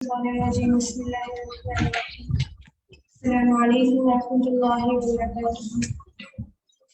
Bismillahirrahmanirrahim. Assalamualaikum warahmatullahi wabarakatuh.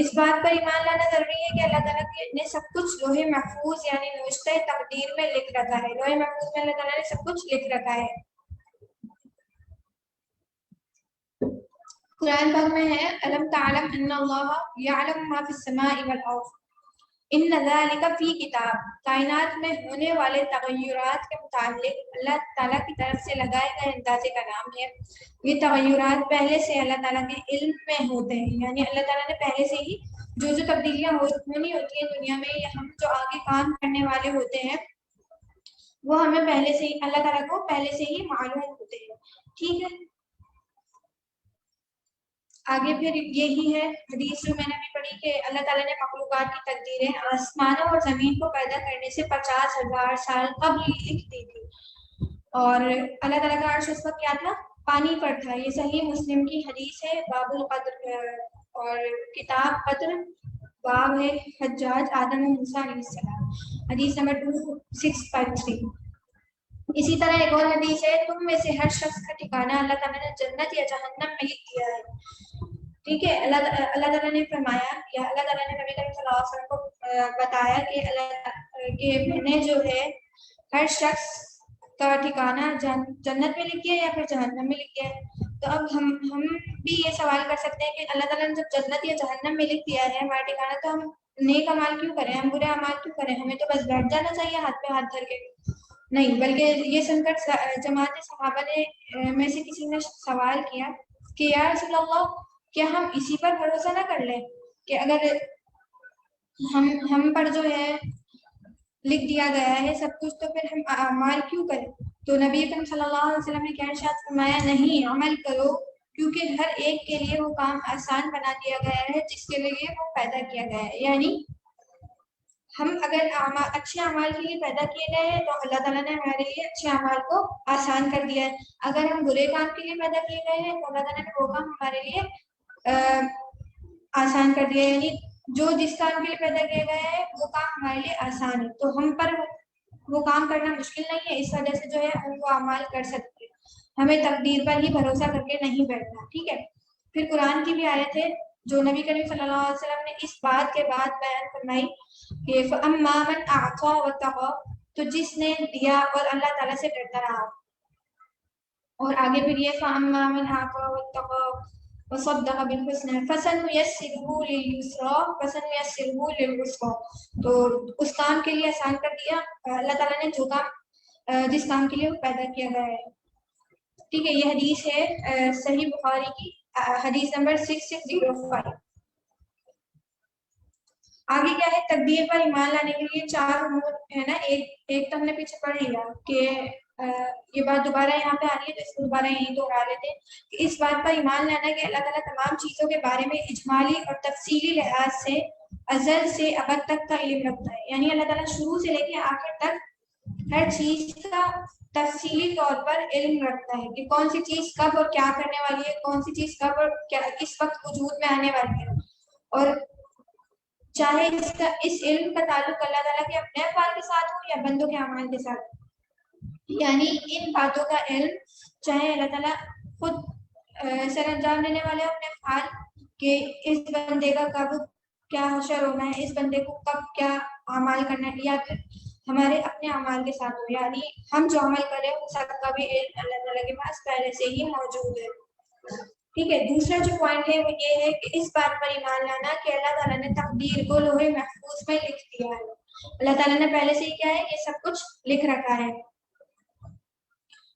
اس بات پر ایمان لانا ضروری ہے کہ اللہ تعالیٰ نے سب کچھ لوح محفوظ یعنی نوشتہ تقدیر میں لکھ رکھا ہے. لوح محفوظ میں اللہ تعالیٰ نے سب کچھ لکھ رکھا ہے. قرآن پاک میں ہے الم تعلم ان اللہ یعلم ما فی السماء والارض ان ذالک فی کتاب. کائنات میں ہونے والے تغیرات کے متعلق اللہ تعالیٰ کی طرف سے لگائے گئے اندازے کا نام ہے. یہ تغیرات پہلے سے اللہ تعالیٰ کے علم میں ہوتے ہیں، یعنی اللہ تعالیٰ نے پہلے سے ہی جو تبدیلیاں ہونی ہوتی ہیں دنیا میں یا ہم جو آگے کام کرنے والے ہوتے ہیں وہ ہمیں پہلے سے ہی اللہ تعالیٰ کو پہلے سے ہی معلوم ہوتے ہیں. ٹھیک ہے، آگے پھر یہی ہے حدیث جو میں نے ابھی پڑھی کہ اللہ تعالیٰ نے مخلوقات کی تقدیریں آسمانوں اور زمین کو پیدا کرنے سے 50,000 سال قبل لکھ دی تھی، اور اللہ تعالیٰ کا عرش اس وقت کیا تھا؟ پانی پر تھا. یہ صحیح مسلم کی حدیث ہے. باب القدر اور کتاب قدر باب ہے حجاج آدم و موسیٰ علیہ السلام، حدیث نمبر 2653. اسی طرح ایک اور حدیث ہے تم میں سے ہر شخص کا ٹھکانہ اللہ تعالیٰ نے جنت یا جہنم میں لکھ دیا ہے. ٹھیک ہے، اللہ تعالیٰ نے فرمایا یا اللہ تعالیٰ نے نبی کریم صلی اللہ علیہ وسلم کو بتایا کہ میں نے جو ہے ہر شخص کا ٹھکانہ جنت میں لکھ دیا یا پھر جہنم میں لکھ دیا ہے. تو اب ہم بھی یہ سوال کر سکتے ہیں کہ اللہ تعالیٰ نے جب جنت یا جہنم میں لکھ دیا ہے ہمارا ٹھکانہ تو ہم نیک اعمال کیوں کریں، ہم برے اعمال کیوں کریں؟ ہمیں تو بس بیٹھ جانا چاہیے ہاتھ پہ ہاتھ دھر کے. نہیں، بلکہ یہ سن کر جماعت صحابہ نے میں سے کسی نے سوال کیا کہ یا رسول اللہ کیا ہم اسی پر بھروسہ نہ کر لیں کہ اگر ہم پر جو ہے لکھ دیا گیا ہے سب کچھ تو پھر ہم اعمال کیوں کریں؟ تو نبی کریم صلی اللہ علیہ وسلم نے کیا ارشاد فرمایا، نہیں، عمل کرو کیونکہ ہر ایک کے لیے وہ کام آسان بنا دیا گیا ہے جس کے لیے وہ پیدا کیا گیا ہے. یعنی ہم اگر اچھے اعمال کے لیے پیدا کیے گئے ہیں تو اللہ تعالیٰ نے ہمارے لیے اچھے اعمال کو آسان کر دیا ہے. اگر ہم برے کام کے لیے پیدا کیے گئے ہیں تو اللہ تعالیٰ نے وہ کام ہمارے لیے آسان کر دیا ہے. یعنی جو جس کام کے لیے پیدا کیا گیا ہے وہ کام ہمارے لیے آسان ہے، تو ہم پر وہ کام کرنا مشکل نہیں ہے. اس وجہ سے جو ہے ہم وہ اعمال کر سکتے ہیں. ہمیں تقدیر پر ہی بھروسہ کر کے نہیں بیٹھنا. ٹھیک ہے، پھر قرآن کی بھی آیت ہے جو نبی کریم صلی اللہ علیہ وسلم نے اس بات کے بعد بیان فرمائی کہ فَأَمَّا مَنْ أَعْطَى وَاتَّقَى، تو جس نے دیا اور اللہ تعالیٰ سے ڈرتا رہا. اور آگے پھر یہ فَأَمَّا مَنْ أَعْطَى وَاتَّقَى وَصَدَّقَ بِالْحُسْنَى فَسَنُيَسِّرُهُ لِلْيُسْرَى فَسَنُيَسِّرُهُ لِلْعُسْرَى. تو اس کام کے لیے آسان کر دیا اللہ تعالیٰ نے جو کام جس کام کے لیے وہ پیدا کیا گیا ہے. ٹھیک ہے، یہ حدیث ہے صحیح بخاری کی حدیث نمبر 6605. آگے کیا ہے؟ تقدیر پر ایمان لانے کے لیے 4 امور ہے نا. ایک تو ہم نے پیچھے پڑھ لیا کہ یہ بات دوبارہ یہاں پہ آ رہی ہے تو اس کو دوبارہ یہیں دوہرا لیتے ہیں کہ اس بات پر ایمان لانا کہ اللہ تعالیٰ تمام چیزوں کے بارے میں اجمالی اور تفصیلی لحاظ سے ازل سے ابد تک کا علم رکھتا ہے. یعنی اللہ تعالیٰ شروع سے لے کے آخر تک ہر چیز کا تفصیلی طور پر علم رکھتا ہے کہ کون سی چیز کب اور کیا کرنے والی ہے، کون سی چیز کب اور کیا کس وقت وجود میں آنے والی ہے. اور چاہے اس علم کا تعلق اللہ تعالیٰ کے اپنے افعال کے ساتھ ہو یا بندوں کے اعمال کے ساتھ، یعنی ان باتوں کا علم چاہے اللہ تعالیٰ خود سر انجام دینے والے اپنے افعال کہ اس بندے کا کب کیا حشر ہونا ہے، اس بندے کو کب کیا اعمال کرنا ہے، یا پھر ہمارے اپنے اعمال کے ساتھ ہو، یعنی ہم جو عمل کریں ان سب کا بھی علم اللہ تعالیٰ کے پاس پہلے سے ہی موجود ہے. ٹھیک ہے، دوسرا جو پوائنٹ ہے وہ یہ ہے کہ اس بات پر ایمان لانا کہ اللہ تعالیٰ نے تقدیر کو لوح محفوظ میں لکھ دیا ہے. اللہ تعالیٰ نے پہلے سے ہی کیا ہے یہ سب کچھ لکھ رکھا ہے.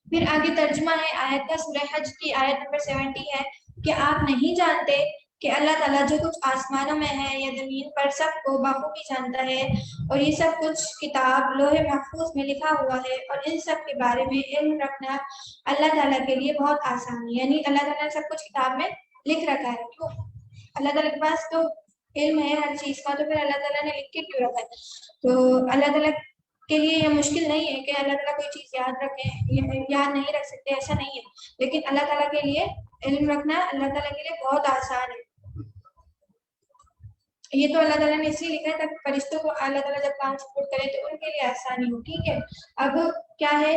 پھر آگے ترجمہ ہے آیت کا، سورہ حج کی آیت نمبر 70 ہے کہ آپ نہیں جانتے کہ اللہ تعالیٰ جو کچھ آسمانوں میں ہے یا زمین پر سب کو بخوبی جانتا ہے، اور یہ سب کچھ کتاب لوح محفوظ میں لکھا ہوا ہے، اور ان سب کے بارے میں علم رکھنا اللہ تعالیٰ کے لیے بہت آسان ہے. یعنی اللہ تعالیٰ نے سب کچھ کتاب میں لکھ رکھا ہے. کیوں؟ اللہ تعالیٰ کے پاس تو علم ہے ہر چیز کا، تو پھر اللہ تعالیٰ نے لکھ کے کیوں رکھا ہے؟ تو اللہ تعالیٰ کے لیے یہ مشکل نہیں ہے کہ اللہ تعالیٰ کوئی چیز یاد رکھیں، یاد نہیں رکھ سکتے، ایسا نہیں ہے. لیکن اللہ تعالیٰ کے لیے علم رکھنا اللہ تعالیٰ کے لیے بہت آسان ہے. یہ تو اللہ تعالیٰ نے اس لیے لکھا ہے تاکہ فرشتوں کو اللہ تعالیٰ جب کام سپورٹ کرے تو ان کے لیے آسانی ہو. ٹھیک ہے، اب کیا ہے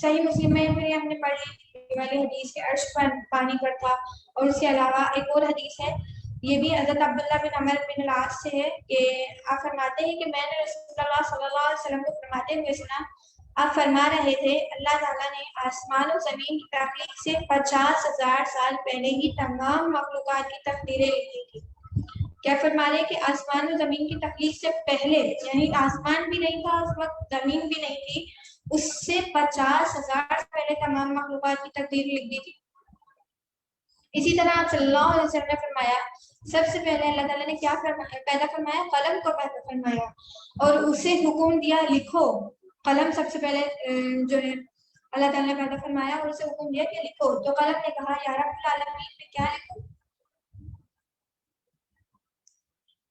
صحیح مسلم میں پھر ہم نے پڑھ لی والی حدیث کے عرش پر پانی پر تھا، اور اس کے علاوہ ایک اور حدیث ہے یہ بھی حضرت عبداللہ بن عمر بن العاص سے ہے کہ آپ فرماتے ہیں کہ میں نے رسول اللہ صلی اللہ علیہ وسلم کو فرماتے ہوئے سنا، آپ فرما رہے تھے اللہ تعالیٰ نے آسمان و زمین کی تخلیق سے 50,000 سال پہلے ہی تمام مخلوقات کی تقدیریں لکھی تھی۔ کیا فرما رہے کہ آسمان و زمین کی تخلیق سے پہلے، یعنی آسمان بھی نہیں تھا اس وقت، زمین بھی نہیں تھی، اس سے 50,000 سے پہلے تمام مخلوقات کی تقدیر لکھ دی تھی۔ اسی طرح آپ صلی اللہ علیہ وسلم نے فرمایا سب سے پہلے اللہ تعالیٰ نے کیا پیدا فرمایا؟ قلم کو پیدا فرمایا اور اسے حکم دیا لکھو۔ قلم سب سے پہلے جو ہے اللہ تعالیٰ نے پیدا فرمایا اور اسے حکم دیا کہ لکھو، تو قلم نے کہا یا رب العالمین میں کیا لکھوں؟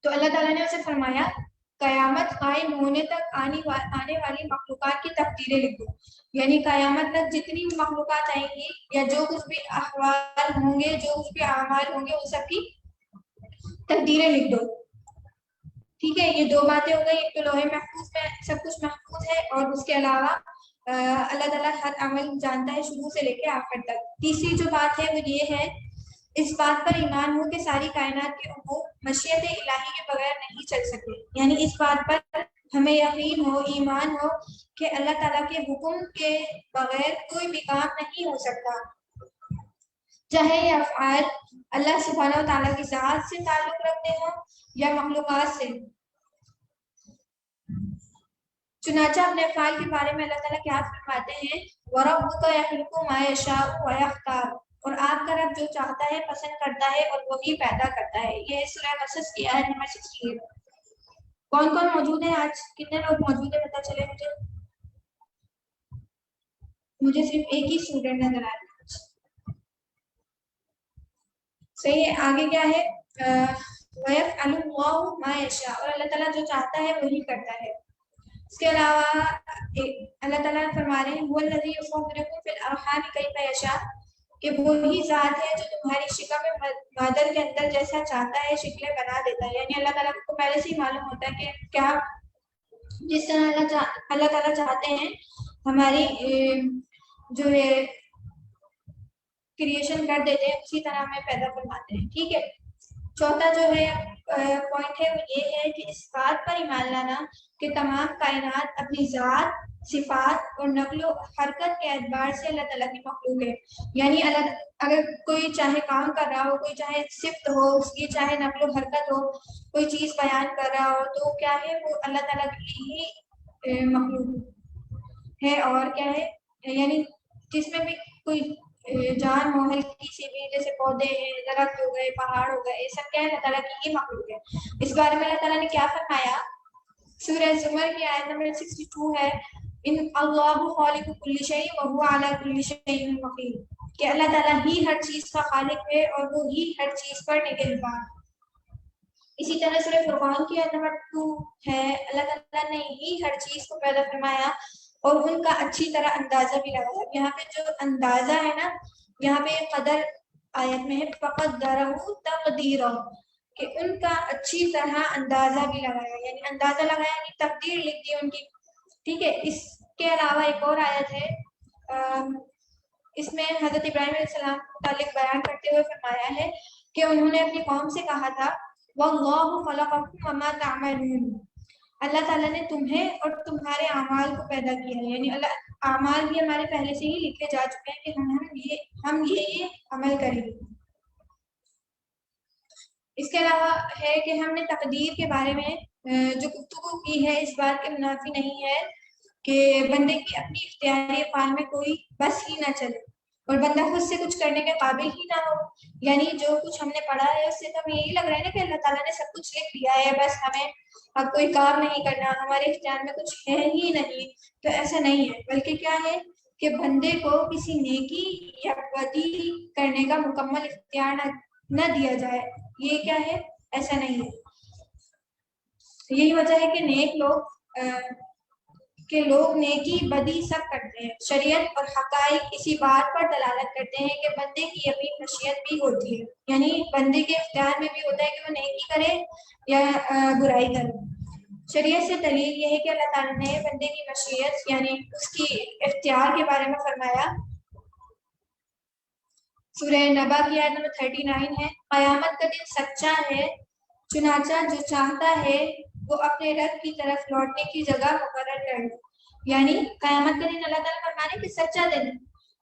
تو اللہ تعالیٰ نے اسے فرمایا قیامت قائم ہونے تک آنے والی مخلوقات کی تقدیریں لکھو، یعنی قیامت تک جتنی بھی مخلوقات آئیں گی یا جو کچھ بھی احوال ہوں گے، جو کچھ بھی اعمال ہوں گے، ان سب کی تقدیریں لکھ دو۔ ٹھیک ہے، یہ دو باتیں ہو گئی، ایک تو لوہے محفوظ میں سب کچھ محفوظ ہے اور اس کے علاوہ اللہ تعالیٰ ہر عمل جانتا ہے شروع سے لے کے آخر تک۔ تیسری جو بات ہے وہ یہ ہے اس بات پر ایمان ہو کہ ساری کائنات کے امور مشیت الہی کے بغیر نہیں چل سکتے، یعنی اس بات پر ہمیں یقین ہو، ایمان ہو کہ اللہ تعالیٰ کے حکم کے بغیر کوئی بھی کام نہیں ہو سکتا، چاہے یہ افعال اللہ سبحانہ و تعالیٰ کی ذات سے تعلق رکھتے ہوں یا مخلوقات سے۔ چنانچہ اپنے افعال کے بارے میں اللہ تعالیٰ کیا فرماتے ہیں وَرَبُّكَ يَخْلُقُ مَا يَشَاءُ وَيَخْتَارُ، اور آپ کا رب جو چاہتا ہے پسند کرتا ہے اور وہی پیدا کرتا ہے۔ یہ سورہ قصص کی آیت نمبر 68۔ کون کون موجود ہے آج؟ کتنے لوگ موجود ہیں پتہ چلے مجھے صرف ایک ہی اسٹوڈنٹ نظر آ رہا ہے۔ صحیح ہے، آگے کیا ہے وَيَفْعَلُ اللَّهُ مَا يَشَاءُ، اور اللہ تعالیٰ جو چاہتا ہے وہی کرتا ہے۔ اس کے علاوہ اللہ تعالیٰ فرما رہے ہیں هُوَ الَّذِي يُصَوِّرُكُم فِي الْأَرْحَامِ كَيْفَ يَشَاءُ، کہ وہی ذات ہے جو تمہاری شکم میں مادر کے اندر جیسا چاہتا ہے شکلیں بنا دیتا ہے، یعنی اللہ تعالیٰ کو پہلے سے ہی معلوم ہوتا ہے کہ کیا جس طرح اللہ تعالیٰ چاہتے ہیں ہماری جو ہے کریشن کر دیتے ہیں، اسی طرح ہمیں پیدا فرماتے ہیں۔ ٹھیک ہے، چوتھا جو ہے پوائنٹ ہے وہ یہ ہے کہ اس بات پر ایمان لانا کہ تمام کائنات اپنی ذات، صفات اور نقل و حرکت کے اعتبار سے اللہ تعالیٰ کی مخلوق ہے، یعنی اگر کوئی چاہے کام کر رہا ہو، کوئی چاہے صفت ہو اس کی، چاہے نقل و حرکت ہو، کوئی چیز بیان کر رہا ہو، تو کیا ہے وہ اللہ تعالیٰ کی ہی مخلوق ہے۔ اور کیا ہے یعنی جس میں بھی کوئی جان ہو ہلکی سی بھی، جیسے پودے ہیں، درخت ہو گئے، پہاڑ ہو گئے، یہ سب کیا ہے اللہ تعالیٰ کی ہی مخلوق ہے۔ اس بارے میں اللہ تعالیٰ نے کیا فرمایا؟ سورہ زمر کی آیت نمبر 62 ہے ان اللہ خالق کل شیء وهو علی کل شیء وکیل، کہ اللہ تعالیٰ ہی ہر چیز کا خالق ہے اور وہ ہی ہر چیز پر نگہبان۔ اسی طرح سورہ فرقان کی آیت نمبر 2 ہے اللہ تعالیٰ نے ہی ہر چیز کو پیدا فرمایا اور ان کا اچھی طرح اندازہ بھی لگایا۔ یہاں پہ جو اندازہ ہے نا، یہاں پہ قدر آیت میں ہے فَقَدَّرَهُ تَقْدِيرًا، کہ ان کا اچھی طرح اندازہ بھی لگایا، یعنی اندازہ لگایا یعنی تقدیر لکھ دی ان کی۔ ٹھیک ہے، اس کے علاوہ ایک اور آیت ہے اس میں حضرت ابراہیم علیہ السلام کو متعلق بیان کرتے ہوئے فرمایا ہے کہ انہوں نے اپنی قوم سے کہا تھا وَاللَّهُ خَلَقَكُمْ وَمَا تَعْمَلُونَ، اللہ تعالیٰ نے تمہیں اور تمہارے اعمال کو پیدا کیا ہے، یعنی اللہ اعمال بھی ہمارے پہلے سے ہی لکھے جا چکے ہیں کہ ہم یہ عمل کریں گے۔ اس کے علاوہ ہے کہ ہم نے تقدیر کے بارے میں جو گفتگو کی ہے اس بات کے منافی نہیں ہے کہ بندے کی اپنی اختیاری افعال میں کوئی بس ہی نہ چلے اور بندہ خود سے کچھ کرنے کے قابل ہی نہ ہو، یعنی جو کچھ ہم نے پڑھا ہے اس سے تو ہمیں یہی لگ رہا ہے نا کہ اللہ تعالیٰ نے سب کچھ لکھ دیا ہے، بس ہمیں اب کوئی کام نہیں کرنا، ہمارے اختیار میں کچھ ہے ہی نہیں۔ تو ایسا نہیں ہے، بلکہ کیا ہے کہ بندے کو کسی نیکی یا بدی کرنے کا مکمل اختیار نہ دیا جائے، یہ کیا ہے ایسا نہیں ہے۔ یہی وجہ ہے کہ لوگ نیکی بدی سب کرتے ہیں۔ شریعت اور حقائق اسی بات پر دلالت کرتے ہیں کہ بندے کی یقین مشیت بھی ہوتی ہے، یعنی بندے کے اختیار میں بھی ہوتا ہے کہ وہ نیکی کرے یا برائی کرے۔ شریعت سے دلیل یہ ہے کہ اللہ تعالیٰ نے بندے کی مشیت یعنی اس کی اختیار کے بارے میں فرمایا سورہ نبا کی آیت نمبر 39 ہے، قیامت کا دن سچا ہے، چنانچہ جو چاہتا ہے وہ اپنے رب کی طرف لوٹنے کی جگہ مقرر کر لے۔ یعنی قیامت کا دن اللہ تعالیٰ فرما رہے کہ سچا دن ہے۔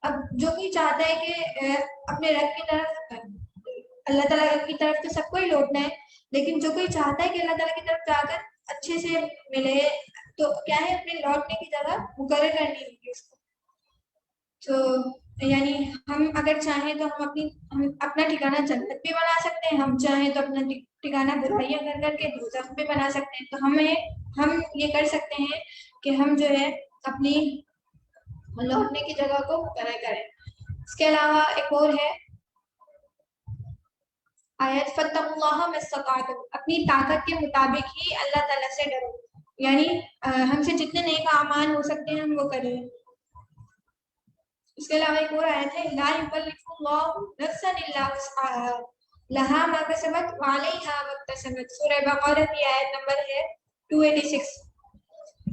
اب جو کوئی چاہتا ہے کہ اپنے رب کی طرف، اللہ تعالیٰ کی طرف تو سب کو ہی لوٹنا ہے، لیکن جو کوئی چاہتا ہے کہ اللہ تعالیٰ کی طرف جا کر اچھے سے ملے تو کیا ہے، اپنے لوٹنے کی جگہ مقرر کرنی ہوگی اس کو۔ تو یعنی ہم اگر چاہیں تو ہم اپنا ٹھکانہ جنت بھی بنا سکتے ہیں، ہم چاہیں تو اپنا ٹھکانہ برائیاں کر کے دوزخ بھی بنا سکتے ہیں۔ تو ہم یہ کر سکتے ہیں کہ ہم جو ہے اپنی لوٹنے کی جگہ کو مقرر کریں۔ اس کے علاوہ ایک اور ہے آیت فَاتَّقُوا اللَّهَ مَا اسْتَطَعْتُمْ، اپنی طاقت کے مطابق ہی اللہ تعالیٰ سے ڈرو، یعنی ہم سے جتنے نیک اعمال ہو سکتے ہیں ہم وہ کریں۔ اس کے علاوہ ایک اور آیت ہے لا یکلف اللہ نفسا الا وسعها لها ما کسبت وعلیہا ما اکتسبت، سورہ بقرہ کی آیت نمبر ہے 286۔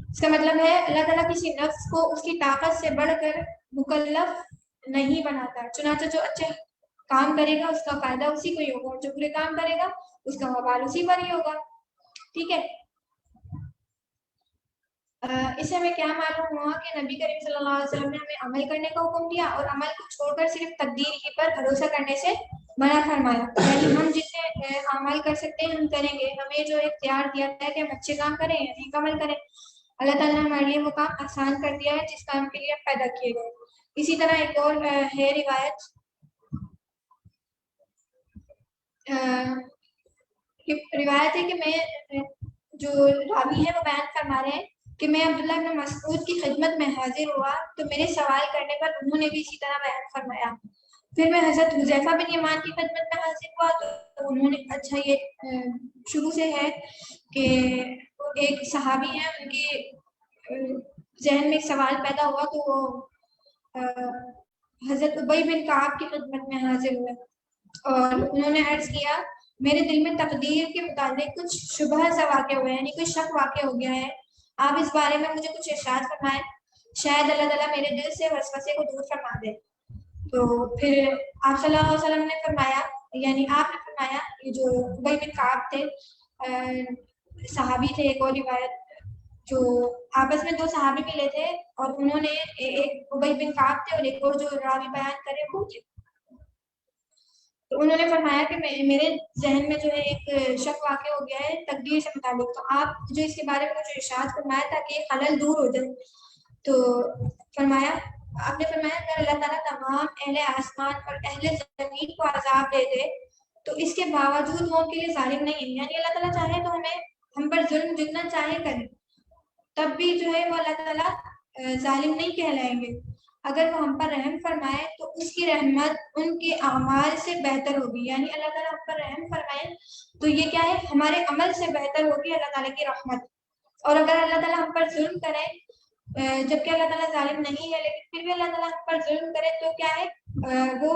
اس کا مطلب ہے اللہ تعالیٰ کسی نفس کو اس کی طاقت سے بڑھ کر مکلف نہیں بناتا، چنانچہ جو اچھے کام کرے گا اس کا فائدہ اسی کو ہی ہوگا، اور جو برے کام کرے گا اس کا وبال اسی پر ہی ہوگا۔ ٹھیک ہے، اس سے ہمیں کیا معلوم ہوا کہ نبی کریم صلی اللہ علیہ وسلم نے ہمیں عمل کرنے کا حکم دیا اور عمل کو چھوڑ کر صرف تقدیر ہی پر بھروسہ کرنے سے منع فرمایا۔ یعنی ہم جتنے عمل کر سکتے ہیں ہم کریں گے، ہمیں جو اختیار دیا ہے کہ ہم اچھے کام کریں یا نیک عمل کریں، اللہ تعالیٰ نے ہمارے لیے وہ کام آسان کر دیا ہے جس کام کے لیے پیدا کیے گئے۔ اسی طرح ایک اور ہے روایت، روایت ہے کہ میں جو راوی ہے وہ بیان فرما رہے ہیں کہ میں عبداللہ بن مسعود کی خدمت میں حاضر ہوا تو میرے سوال کرنے پر انہوں نے بھی اسی طرح بیان فرمایا۔ پھر میں حضرت حذیفہ بن یمان کی خدمت میں حاضر ہوا تو انہوں نے، اچھا یہ شروع سے ہے کہ ایک صحابی ہیں، ان کے ذہن میں ایک سوال پیدا ہوا تو وہ حضرت ابی بن کعب کی خدمت میں حاضر ہوئے اور انہوں نے عرض کیا میرے دل میں تقدیر کے متعلق کچھ شبہ سا واقع ہوا ہے، یعنی کوئی شک واقع ہو گیا ہے، آپ اس بارے میں مجھے کچھ ارشاد فرمائیں، شاید اللہ تعالیٰ میرے دل سے وسوسے کو دور فرما دے۔ تو پھر آپ صلی اللہ علیہ وسلم نے فرمایا، یعنی آپ نے فرمایا، یہ جو ابی بن کعب تھے، صحابی تھے، ایک اور روایت جو آپس میں دو صحابی ملے تھے اور انہوں نے، ایک ابی بن کعب تھے اور ایک اور جو راوی بیان کرے وہ تھے، تو انہوں نے فرمایا کہ میرے ذہن میں جو ہے ایک شک واقع ہو گیا ہے تقدیر سے متعلق، تو آپ جو اس کے بارے میں مجھے ارشاد فرمایا تاکہ یہ خلل دور ہو جائے۔ تو فرمایا، آپ نے فرمایا اگر اللہ تعالیٰ تمام اہل آسمان اور اہل زمین کو عذاب دے دے تو اس کے باوجود وہ ان کے لیے ظالم نہیں ہے، یعنی اللہ تعالیٰ چاہے تو ہم پر ظلم جتنا چاہے کرے تب بھی جو ہے وہ اللہ تعالیٰ ظالم نہیں کہلائیں گے۔ اگر وہ ہم پر رحم فرمائے تو اس کی رحمت ان کے اعمال سے بہتر ہوگی، یعنی اللہ تعالیٰ ہم پر رحم فرمائے تو یہ کیا ہے، ہمارے عمل سے بہتر ہوگی اللہ تعالیٰ کی رحمت۔ اور اگر اللہ تعالیٰ ہم پر ظلم کرے، جبکہ اللہ تعالیٰ ظالم نہیں ہے لیکن پھر بھی اللہ تعالیٰ ہم پر ظلم کرے تو کیا ہے، وہ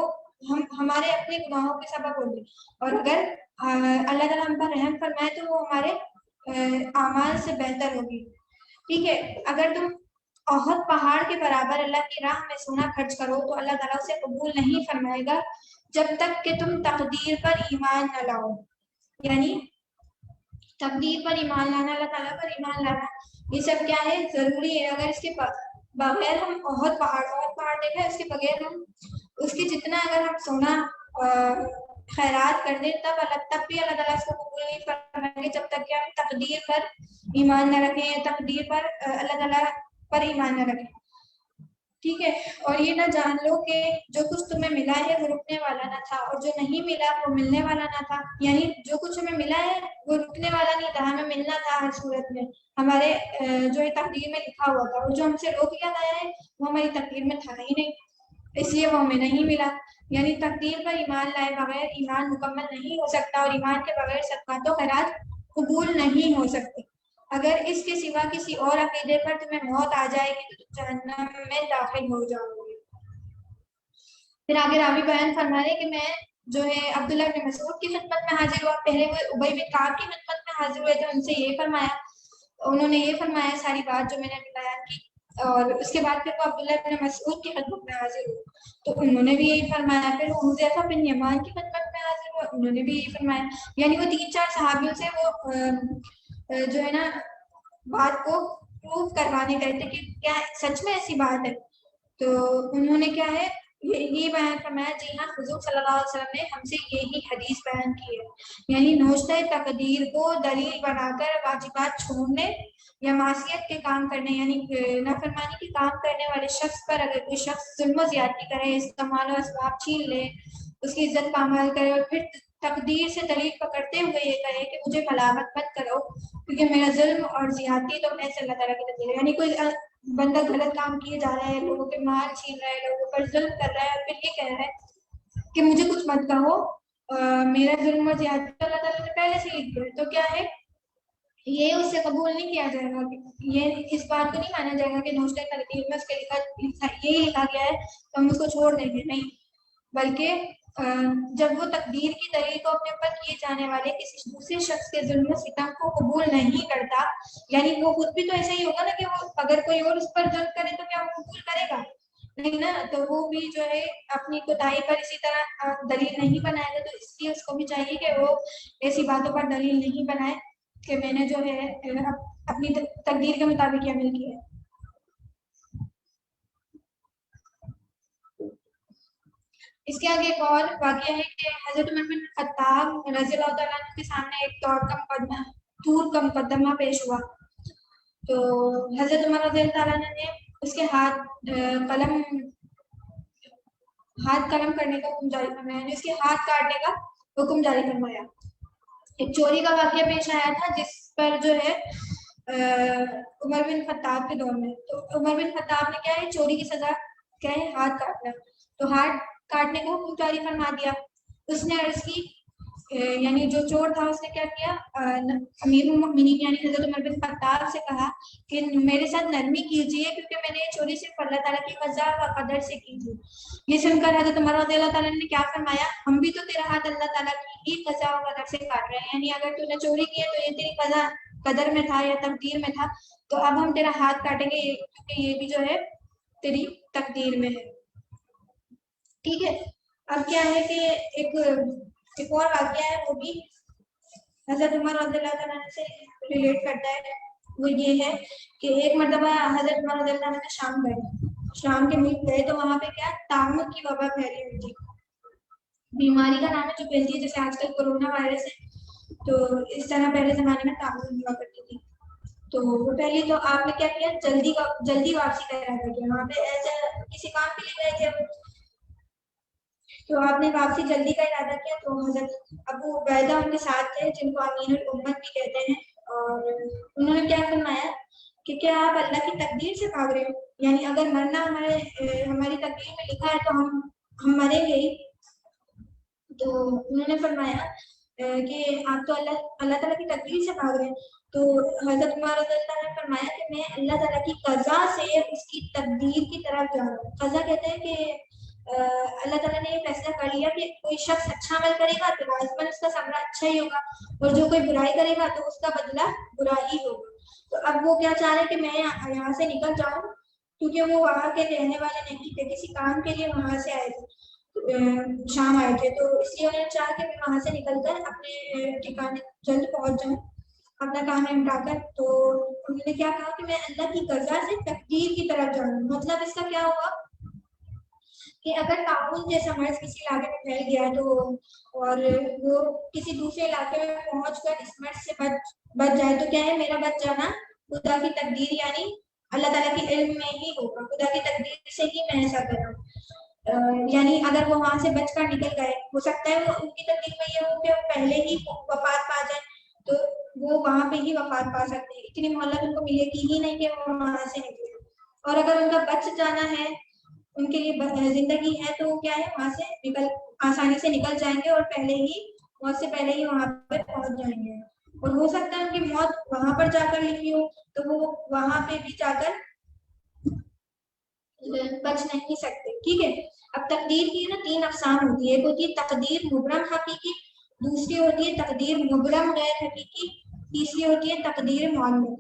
ہمارے اپنے گناہوں کے سبب ہوگی، اور اگر اللہ تعالیٰ ہم پر رحم فرمائے تو وہ ہمارے اعمال سے بہتر ہوگی۔ ٹھیک ہے، اگر تم احد پہاڑ کے برابر اللہ کی راہ میں سونا خرچ کرو تو اللہ تعالیٰ اسے قبول نہیں فرمائے گا جب تک کہ تم تقدیر پر ایمان نہ لاؤ، یعنی تقدیر پر ایمان لانا، اللہ تعالیٰ پر ایمان لانا، یہ سب کیا ہے، ضروری ہے۔ اگر اس کے بغیر ہم احد پہاڑ دیکھا ہے، اس کے بغیر ہم اس کے جتنا اگر ہم سونا خیرات کر دیں تب بھی اللہ تعالیٰ اس کو قبول نہیں فرمائیں گے جب تک کہ ہم تقدیر پر ایمان نہ رکھیں یا تقدیر پر اللہ تعالیٰ پر ایمان نہ رکھیں۔ ٹھیک ہے، اور یہ نہ جان لو کہ جو کچھ تمہیں ملا ہے وہ رکنے والا نہ تھا اور جو نہیں ملا وہ ملنے والا نہ تھا، یعنی جو کچھ ہمیں ملا ہے وہ رکنے والا نہیں تھا، ہمیں ملنا تھا ہر صورت میں، ہمارے جو تقدیر میں لکھا ہوا تھا، اور جو ہم سے روک لیا گیا ہے وہ ہماری تقدیر میں تھا ہی نہیں، اس لیے وہ ہمیں نہیں ملا۔ یعنی تقدیر پر ایمان لائے بغیر ایمان مکمل نہیں ہو سکتا اور ایمان کے بغیر صدقات و خیرات قبول نہیں ہو سکتے۔ اگر اس کے سوا کسی اور عقیدے پر تمہیں موت آ جائے گی تو تم جہنم میں داخل ہو جاؤ گے۔ پھر آگے راوی بیان فرما رہے کہ میں جو ہے عبداللہ بن مسعود کی خدمت میں حاضر ہوا، پہلے وہ ابی بن کعب کی خدمت میں حاضر ہوئے تھے، ان سے یہ فرمایا، انہوں نے یہ فرمایا ساری بات جو میں نے بیان کی، اور اس کے بعد پھر وہ عبداللہ ابن مسعود کی خدمت میں حاضر ہوئے تو انہوں نے بھی یہی فرمایا. پھر حذیفہ بن یمان کی خدمت میں حاضر ہوئے, انہوں نے بھی یہی فرمایا. یعنی وہ 3-4 صحابیوں سے وہ جو ہے نا بات کو پروف کروانے گئے تھے کہ کیا سچ میں ایسی بات ہے. تو انہوں نے کیا ہے یہی بیان فرمایا, جی ہاں حضور صلی اللہ علیہ وسلم نے ہم سے یہی حدیث بیان کی ہے. یعنی نوشتہ تقدیر کو دلیل بنا کر واجبات چھوڑنے یا معصیت کے کام کرنے, یعنی نافرمانی کے کام کرنے والے شخص پر اگر کوئی شخص ظلم و زیادتی کرے, استعمال و اسباب چھین لے, اس کی عزت پامال کرے اور پھر تقدیر سے دلیل پکڑتے ہوئے یہ کہے کہ مجھے ملامت مت کرو کیونکہ میرا ظلم اور زیادتی تو ایسے اللہ تعالیٰ کی تقدیر ہے. یعنی کوئی بندہ غلط کام کیے جا رہا ہے, لوگوں کے مال چھین رہا ہے, لوگوں پر ظلم کر رہا ہے اور پھر یہ کہہ رہا ہے کہ مجھے کچھ مت کہو, میرا ظلم اور زیادتی اللہ تعالیٰ نے پہلے سے لکھ دیا. تو کیا ہے یہ اس سے قبول نہیں کیا جائے گا, یہ اس بات کو نہیں مانا جائے گا کہ نوشتہ تقدیر میں اس کے یہی لکھا گیا ہے تو ہم اس کو چھوڑ دیں گے, نہیں. بلکہ جب وہ تقدیر کی دلیل کو اپنے اوپر کیے جانے والے کسی دوسرے شخص کے ظلم و ستم کو قبول نہیں کرتا, یعنی وہ خود بھی تو ایسا ہی ہوگا نا کہ وہ اگر کوئی اور اس پر ظلم کرے تو کیا وہ قبول کرے گا, نہیں نا. تو وہ بھی جو ہے اپنی کوتاہی پر اسی طرح دلیل نہیں بنائے گا. تو اس لیے اس کو بھی چاہیے کہ وہ ایسی باتوں پر دلیل نہیں بنائے کہ میں نے جو ہے اپنی تقدیر کے مطابق عمل کیا ہے. اس کے آگے ایک اور واقعہ ہے کہ حضرت عمر بن خطاب رضی اللہ تعالیٰ عنہ کے سامنے ایک طور کا مقدمہ پیش ہوا. تو حضرت عمر رضی اللہ تعالیٰ عنہ نے اس کے ہاتھ قلم کرنے کا حکم جاری فرمایا, یعنی اس کے ہاتھ کاٹنے کا حکم جاری فرمایا. ایک چوری کا واقعہ پیش آیا تھا جس پر جو ہے عمر بن خطاب کے دور میں, تو عمر بن خطاب نے کیا ہے چوری کی سزا کیا ہے ہاتھ کاٹنا, تو ہاتھ کاٹنے کو حکم جاری فرما دیا. اس نے عرض کی یعنی جو چور تھا اس نے کیا کیا, امیر المؤمنین یعنی حضرت عمر بن خطاب سے کہا کہ میرے ساتھ نرمی کیجیے کیونکہ میں نے یہ چوری صرف اللہ تعالیٰ کی قضا و قدر سے کی تھی. یہ سن کر حضرت عمر رضی اللہ تعالیٰ نے کیا فرمایا, ہم بھی تو تیرا ہاتھ اللہ تعالیٰ کی ہی قضا و قدر سے کاٹ رہے ہیں, یعنی اگر تو نے چوری کی ہے تو یہ تیری قضا قدر میں تھا یا تقدیر میں تھا, تو اب ہم تیرا ہاتھ کاٹیں گے کیونکہ یہ بھی جو ہے تیری تقدیر میں ہے. ٹھیک ہے. اب کیا ہے کہ ایک اور واقعہ ہے, وہ بھی حضرت عمر رضی اللہ تعالیٰ سے ریلیٹ کرتا ہے. وہ یہ ہے کہ ایک مرتبہ حضرت عمر رضی اللہ عنہ شام کے ملک گئے تو وہاں پہ کیا طاعون کی وبا پھیلی ہوئی تھی. بیماری کا نام ہے جو پھیلتی ہے جیسے آج کل کورونا وائرس ہے, تو اس طرح پہلے زمانے میں طاعون ہوا کرتی تھی. تو وہ پہلے تو آپ نے کیا کیا جلدی واپسی کا ارادہ کیا, وہاں پہ ایسا کسی کام کے لیے گئے تھے تو آپ نے واپسی جلدی کا ارادہ کیا. تو حضرت ابو عبیدہ ان کے ساتھ تھے جن کو امین الامت بھی کہتے ہیں, اور انہوں نے کیا فرمایا کہ کیا آپ اللہ کی تقدیر سے بھاگ رہے ہو, یعنی اگر مرنا ہماری تقدیر میں لکھا ہے تو ہم مریں گے ہی. تو انہوں نے فرمایا کہ آپ تو اللہ تعالیٰ کی تقدیر سے بھاگ رہے ہیں. تو حضرت عمر رضی اللہ عنہ نے فرمایا کہ میں اللہ تعالیٰ کی قضا سے اس کی تقدیر کی طرف جا رہا ہوں. قضا کہتے ہیں کہ اللہ تعالیٰ نے یہ فیصلہ کر لیا کہ کوئی شخص اچھا عمل کرے گا تو لازماً اس کا ثمرہ اچھا ہی ہوگا, اور جو کوئی برائی کرے گا تو اس کا بدلہ برا ہی ہوگا. تو اب وہ کیا چاہ رہے کہ میں یہاں سے نکل جاؤں, کیونکہ وہ وہاں کے رہنے والے نہیں تھے, کسی کام کے لیے وہاں سے آئے تھے, شام آئے تھے, تو اس لیے انہوں نے چاہا کہ میں وہاں سے نکل کر اپنے ٹھکانے جلد پہنچ جاؤں اپنا کام نمٹا کر. تو انہوں نے کیا کہا کہ میں اللہ کی قضا سے تقدیر کی طرف جاؤں. مطلب اس کا کیا ہوا کہ اگر طاعون جیسا مرض کسی علاقے میں پھیل گیا تو اور وہ کسی دوسرے علاقے میں پہنچ کر اس مرض سے بچ جائے تو کیا ہے میرا بچ جانا خدا کی تقدیر یعنی اللہ تعالیٰ کے علم میں ہی ہوگا, خدا کی تقدیر سے ہی میں ایسا کر رہا ہوں. یعنی اگر وہ وہاں سے بچ کر نکل گئے, ہو سکتا ہے وہ ان کی تقدیر میں یہ ہو کہ وہ پہلے ہی وفات پا جائیں, تو وہ وہاں پہ ہی وفات پا سکتے ہیں, اتنی مہلت ان کو ملے گی ہی نہیں کہ وہ وہاں سے نکلے. اور اگر ان کا بچ جانا ہے, ان کے لیے زندگی ہے, تو وہ کیا ہے وہاں سے آسانی سے نکل جائیں گے اور موت سے پہلے ہی وہاں پہ پہنچ جائیں گے. اور ہو سکتا ہے ان کی موت وہاں پر جا کر لکھی ہو تو وہ وہاں پہ بھی جا کر بچ نہیں سکتے. ٹھیک ہے. اب تقدیر کی نا 3 اقسام ہوتی ہے. ایک ہوتی ہے تقدیر مبرم حقیقی, دوسری ہوتی ہے تقدیر مبرم غیر حقیقی, تیسری ہوتی ہے تقدیر معلوم.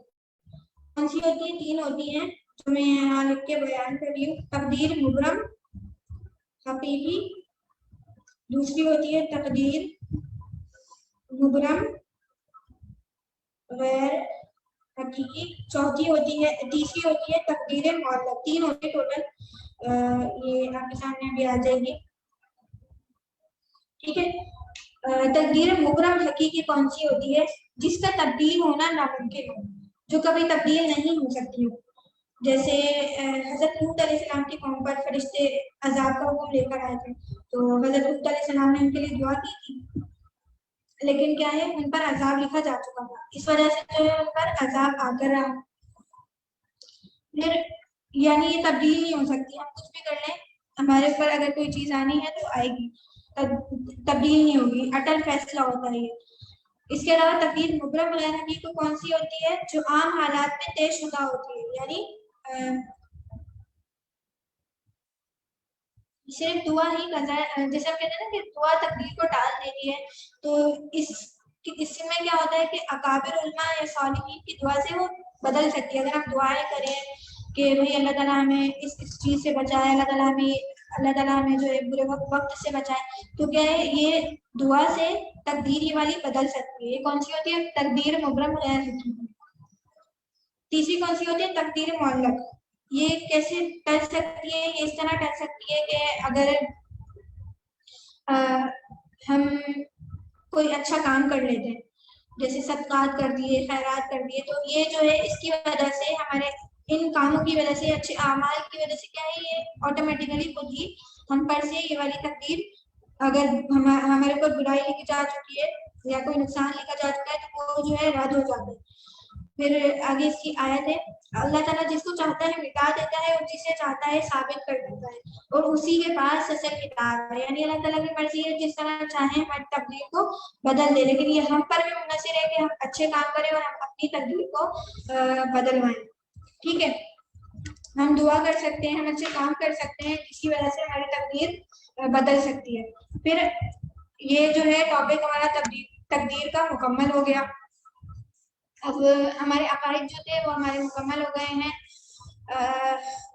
کون سی ہوتی ہے؟ 3 ہوتی ہیں. جو میں یہاں لکھ کے بیان کر رہی ہوں. تقدیر مبرم حقیقی, دوسری ہوتی ہے تقدیر مبرم غیر حقیقی, چوتھی ہوتی ہے, تیسری ہوتی ہے تقدیر معلق. تین ہوتے ٹوٹل, یہ آپ کے سامنے بھی آ جائے گی. ٹھیک ہے. تقدیر مبرم حقیقی کون سی ہوتی ہے؟ جس کا تبدیل ہونا ناممکن ہو, جو کبھی تبدیل نہیں ہو سکتی ہو. جیسے حضرت لوط علیہ السلام کی قوم پر فرشتے عذاب کا حکم لے کر آئے تھے, تو حضرت لوط علیہ السلام نے ان کے لیے دعا کی تھی, لیکن کیا ہے ان پر عذاب لکھا جا چکا تھا, اس وجہ سے جو ہے ان پر عذاب آ کر رہا. پھر یعنی یہ تبدیل نہیں ہو سکتی, ہم کچھ بھی کر لیں ہمارے اوپر اگر کوئی چیز آنی ہے تو آئے گی, تبدیل نہیں ہوگی, اٹل فیصلہ ہوتا ہے یہ. اس کے علاوہ تقدیر مبرم غیر حقیقی کون سی ہوتی ہے؟ جو عام حالات میں طے شدہ ہوتی ہے, یعنی صرف دعا ہی قضا, جیسے ہم کہتے ہیں نا کہ دعا تقدیر کو ٹال دیتی ہے, تو اس میں کیا ہوتا ہے کہ اکابر علماء یا صالحین کی دعا سے وہ بدل سکتی ہے. اگر ہم دعائیں کریں کہ بھئی اللہ تعالیٰ ہمیں اس چیز سے بچائے, اللہ تعالیٰ ہمیں جو ہے برے وقت سے بچائے, تو کیا ہے یہ دعا سے تقدیر یہ والی بدل سکتی ہے. یہ کون سی ہوتی ہے؟ تقدیر مبرم غیر حقیقی. تیسری کون سی ہوتی ہے؟ تقدیر معلق. یہ کیسے ٹل سکتی ہے؟ یہ اس طرح ٹل سکتی ہے کہ اگر ہم کوئی اچھا کام کر لیتے ہیں, جیسے صدقات کر دیے, خیرات کر دیے, تو یہ جو ہے اس کی وجہ سے ہمارے ان کاموں کی وجہ سے, اچھے اعمال کی وجہ سے کیا ہے یہ آٹومیٹیکلی خود ہی ہم پر سے یہ والی تقدیر, اگر ہمارے اوپر برائی لکھی جا چکی ہے یا کوئی نقصان لکھا جا چکا ہے تو وہ جو ہے رد ہو جاتا ہے. پھر آگے اس کی آیت ہے, اللہ تعالیٰ جس کو چاہتا ہے مٹا دیتا ہے اور جسے چاہتا ہے ثابت کر دیتا ہے, اور اسی کے پاس اصل کتاب ہے. یعنی اللہ تعالیٰ کی مرضی ہے, جس طرح چاہیں ہماری تقدیر کو بدل دے, لیکن یہ ہم پر بھی منحصر ہے کہ ہم اچھے کام کریں اور ہم اپنی تقدیر کو بدلوائیں. ٹھیک ہے, ہم دعا کر سکتے ہیں, ہم اچھے کام کر سکتے ہیں, جس کی وجہ سے ہماری تقدیر بدل سکتی ہے. پھر یہ جو ہے ٹاپک ہمارا تقدیر کا مکمل ہو گیا. اب ہمارے عقائد جو تھے وہ ہمارے مکمل ہو گئے ہیں.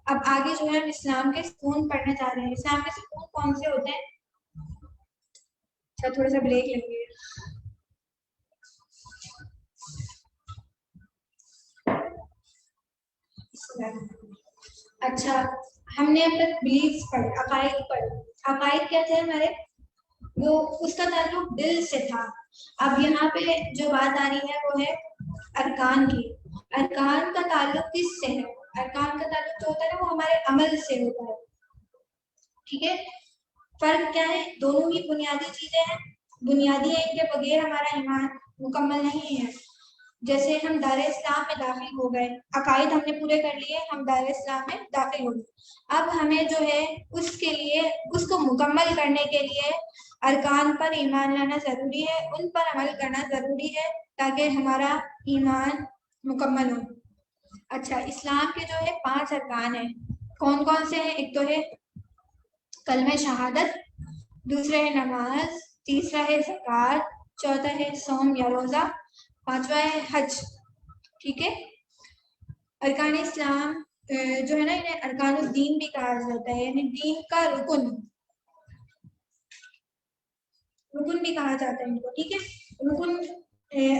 اب آگے جو ہے ہم اسلام کے ستون پڑھنے جا رہے ہیں. اسلام کے ستون کون سے ہوتے ہیں؟ اچھا تھوڑا سا بریک لیں گے. اچھا, ہم نے اب تک بلیفس پڑھے, عقائد پڑھے. عقائد کیا تھے ہمارے؟ وہ اس کا تعلق دل سے تھا. اب یہاں پہ جو بات آ رہی ہے وہ ہے ارکان کی. ارکان کا تعلق کس سے ہے؟ ارکان کا تعلق جو ہوتا ہے نا وہ ہمارے عمل سے ہوتا ہے. ٹھیک ہے, فرق کیا ہے؟ دونوں ہی بنیادی چیزیں ہیں, بنیادی ہیں, ان کے بغیر ہمارا ایمان مکمل نہیں ہے. جیسے ہم دار اسلام میں داخل ہو گئے, عقائد ہم نے پورے کر لیے, ہم دار اسلام میں داخل ہو گئے. اب ہمیں جو ہے اس کے لیے, اس کو مکمل کرنے کے لیے ارکان پر ایمان لانا ضروری ہے, ان پر عمل کرنا ضروری ہے تاکہ ہمارا ایمان مکمل ہو. اچھا, اسلام کے جو ہے 5 ارکان ہیں. کون کون سے ہیں؟ ایک تو ہے کلمہ شہادت, دوسرا ہے نماز, تیسرا ہے زکوٰۃ, چوتھا ہے صوم یا روزہ, پانچواں ہے حج. ٹھیک ہے, ارکان اسلام جو ہے نا انہیں ارکان الدین بھی کہا جاتا ہے, یعنی دین کا رکن بھی کہا جاتا ہے ان کو. ٹھیک ہے, رکن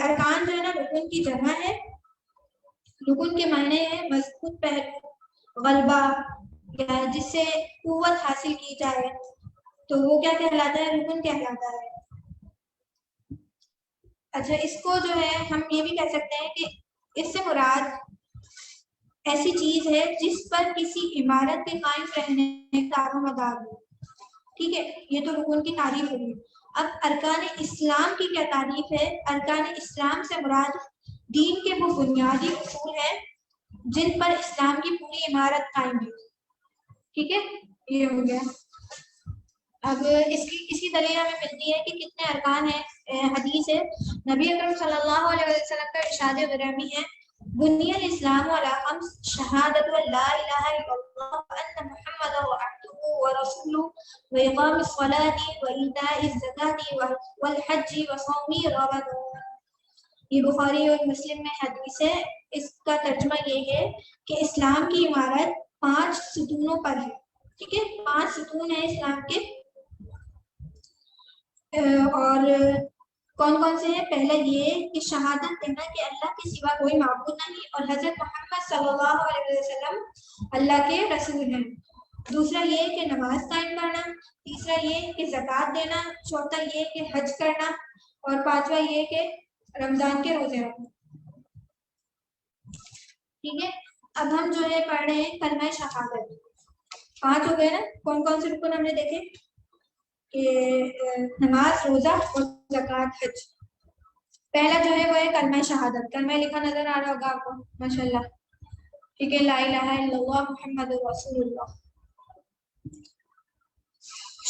ارکان جو ہے نا رکن کی جمع ہے. رکن کے معنی ہے مضبوط پہلو, غلبہ, یا جس سے قوت حاصل کی جائے, تو وہ کیا کہلاتا ہے؟ رکن کہلاتا ہے. اچھا, اس کو جو ہے ہم یہ بھی کہہ سکتے ہیں کہ اس سے مراد ایسی چیز ہے جس پر کسی عمارت کے قائم رہنے کا دار و مدار ہو. ٹھیک ہے, یہ تو رکن کی تعریف ہوگی. اب ارکان اسلام کی کیا تعریف ہے؟ ارکان اسلام سے مراد دین کے وہ بنیادی اصول ہیں جن پر اسلام کی پوری عمارت قائم ہے. ٹھیک ہے, یہ ہو گیا. اب اس کی دلیل ہمیں ملتی ہے کہ کتنے ارکان ہیں. حدیث ہے, نبی اکرم صلی اللہ علیہ وسلم کا ارشاد گرامی ہے, بنی الاسلام علی خمس, شہادت لا الہ الا اللہ وان محمد عبدہ ورسولہ واقام الصلاۃ وایتاء الزکاۃ والحج وصوم رمضان. یہ بخاری اور مسلم میں حدیث ہے. اس کا ترجمہ یہ ہے کہ اسلام کی عمارت 5 ستونوں پر ہے. ٹھیک ہے، 5 ستون ہیں اسلام کے. اور کون کون سے ہیں؟ پہلا یہ کہ شہادت دینا کہ اللہ کے سوا کوئی معبود نہیں اور حضرت محمد صلی اللہ علیہ وسلم اللہ کے رسول ہیں. دوسرا یہ کہ نماز قائم کرنا. تیسرا یہ کہ زکوٰۃ دینا. چوتھا یہ کہ حج کرنا. اور پانچواں یہ کہ رمضان کے روزے رکھنا. ٹھیک ہے، اب ہم جو ہے پڑھ رہے ہیں کلمہ شہادت. 5 ہو گئے نا. کون کون سے رکن ہم نے دیکھے؟ کہ نماز، روزہ اور زکوٰۃ، حج. پہلا جو ہے وہ ہے کلمہ شہادت. کلمہ لکھا نظر آ رہا ہوگا آپ کو ماشاء اللہ. ٹھیک ہے، لا الہ الا اللہ محمد رسول اللہ.